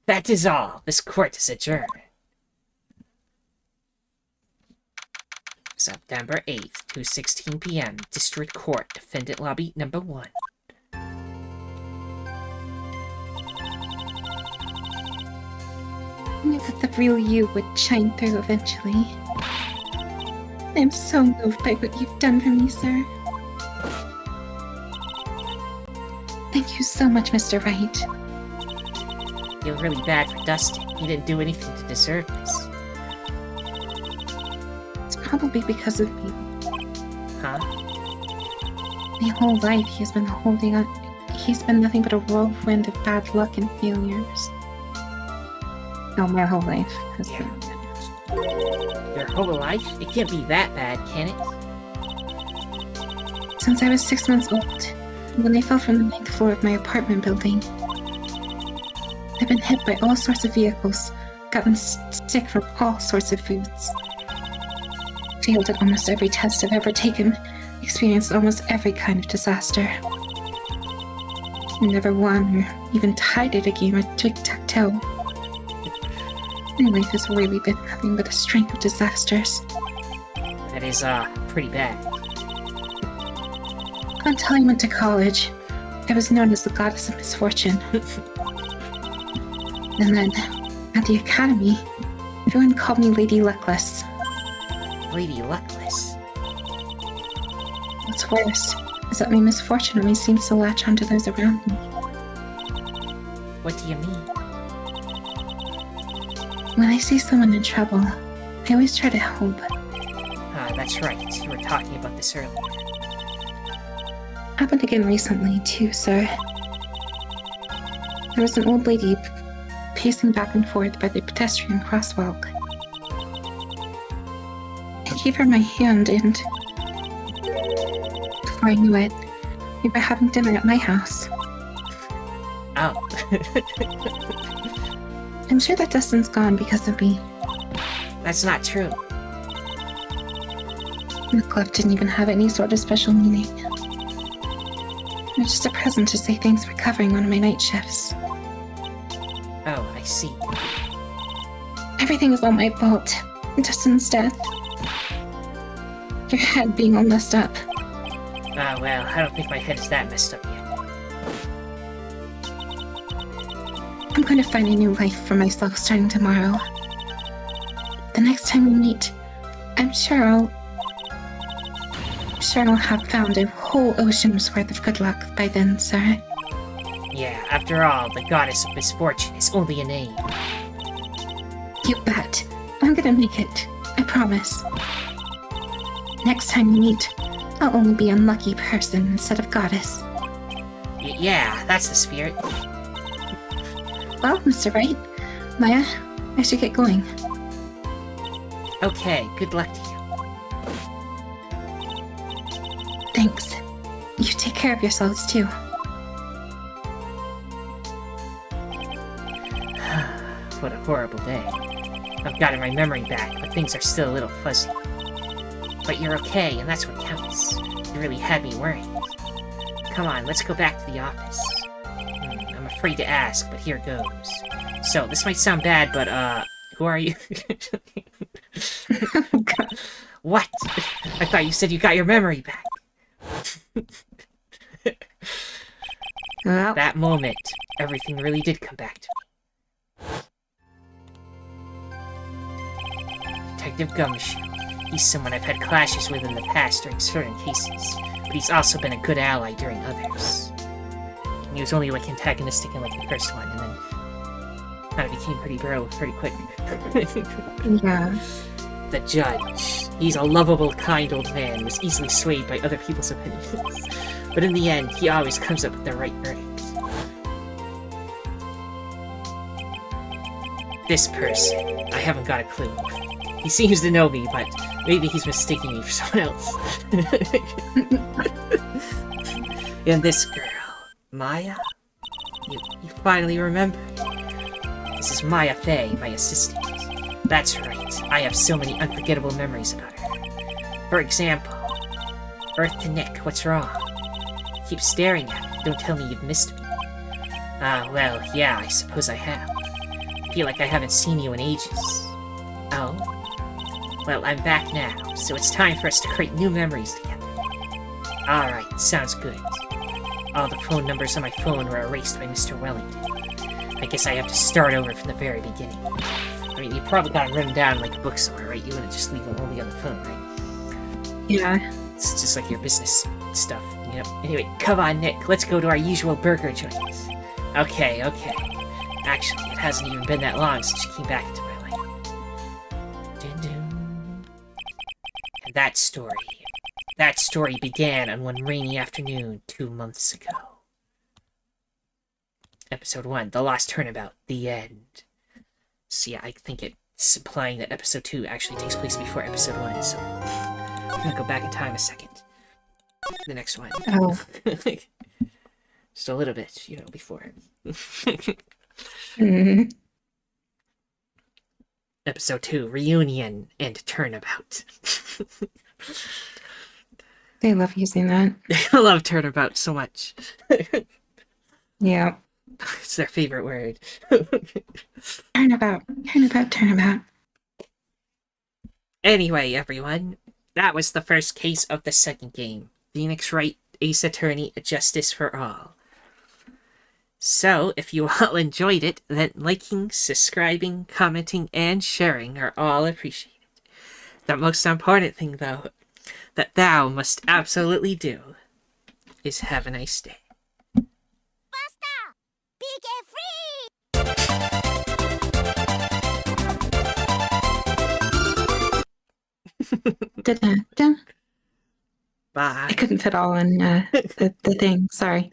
That is all. This court is adjourned. September 8th, 2:16 p.m. District Court, Defendant Lobby Number 1. I knew that the real you would shine through eventually. I'm so moved by what you've done for me, sir. Thank you so much, Mr. Wright. Feel really bad for Dustin. He didn't do anything to deserve this. It's probably because of me. Huh? My whole life he's been holding on. He's been nothing but a whirlwind of bad luck and failures. Oh, my whole life has Yeah. been. Your whole life? It can't be that bad, can it? Since I was 6 months old, when I fell from the 9th floor of my apartment building. I've been hit by all sorts of vehicles, gotten sick from all sorts of foods. Failed at almost every test I've ever taken, experienced almost every kind of disaster. Never won or even tied at a game of tic-tac-toe. My life has really been nothing but a string of disasters. That is, pretty bad. Until I went to college, I was known as the goddess of misfortune. And then, at the academy, everyone called me Lady Luckless. Lady Luckless. What's worse is that my misfortune only seems to latch onto those around me. What do you mean? When I see someone in trouble, I always try to help. Ah, that's right. You were talking about this earlier. Happened again recently, too, sir. There was an old lady pacing back and forth by the pedestrian crosswalk. I gave her my hand and... before I knew it, we were having dinner at my house. Oh. I'm sure that Dustin's gone because of me. That's not true. The glove didn't even have any sort of special meaning. It was just a present to say thanks for covering one of my night shifts. Oh, I see. Everything was all my fault. Dustin's death. Your head being all messed up. Ah, well, I don't think my head is that messed up yet. I'm going to find a new life for myself starting tomorrow. The next time we meet, I'm sure I'll have found a whole ocean's worth of good luck by then, sir. Yeah, after all, the goddess of misfortune is only a name. You bet. I'm gonna make it. I promise. Next time we meet, I'll only be unlucky person instead of goddess. Yeah, that's the spirit. Well, Mr. Wright, Maya, I should get going. Okay, good luck to you. Thanks. You take care of yourselves, too. What a horrible day. I've gotten my memory back, but things are still a little fuzzy. But you're okay, and that's what counts. You really had me worried. Come on, let's go back to the office. I'm afraid to ask, but here goes. So, this might sound bad, but, who are you? What? I thought you said you got your memory back. Well, That moment, everything really did come back to me. Detective Gumshoe. He's someone I've had clashes with in the past during certain cases, but he's also been a good ally during others. He was only like antagonistic in like the first one, and then kind of became pretty bro pretty quick. yeah. The judge. He's a lovable, kind old man, was easily swayed by other people's opinions. But in the end, he always comes up with the right verdict. This person, I haven't got a clue. He seems to know me, but maybe he's mistaking me for someone else. And this girl, Maya? You finally remembered. This is Maya Fey, my assistant. That's right, I have so many unforgettable memories about her. For example, Earth to Nick, what's wrong? Keep staring at me, don't tell me you've missed me. Ah, well, yeah, I suppose I have. I feel like I haven't seen you in ages. Oh? Well, I'm back now, so it's time for us to create new memories together. Alright, sounds good. All the phone numbers on my phone were erased by Mr. Wellington. I guess I have to start over from the very beginning. I mean, you probably got them written down like a book somewhere, right? You wouldn't just leave them only on the phone, right? Yeah. It's just like your business stuff, you know? Anyway, come on, Nick, let's go to our usual burger joint. Okay. Actually, it hasn't even been that long since you came back into my life. Dun-dun. And that story, That story began on one rainy afternoon 2 months ago. Episode 1, The Lost Turnabout, the end. So yeah, I think it's implying that episode 2 actually takes place before episode 1, so I'm gonna go back in time a second. The next one. Oh. Just a little bit, before. Mm. Episode 2, Reunion and Turnabout. They love using that. I love turnabout so much. Yeah. It's their favorite word. Turnabout. Turnabout. Turnabout. Anyway, everyone, that was the first case of the second game. Phoenix Wright, Ace Attorney, A Justice for All. So, if you all enjoyed it, then liking, subscribing, commenting, and sharing are all appreciated. The most important thing, though, that thou must absolutely do is have a nice day. Da-da-da. Bye. I couldn't fit all in the thing. Sorry.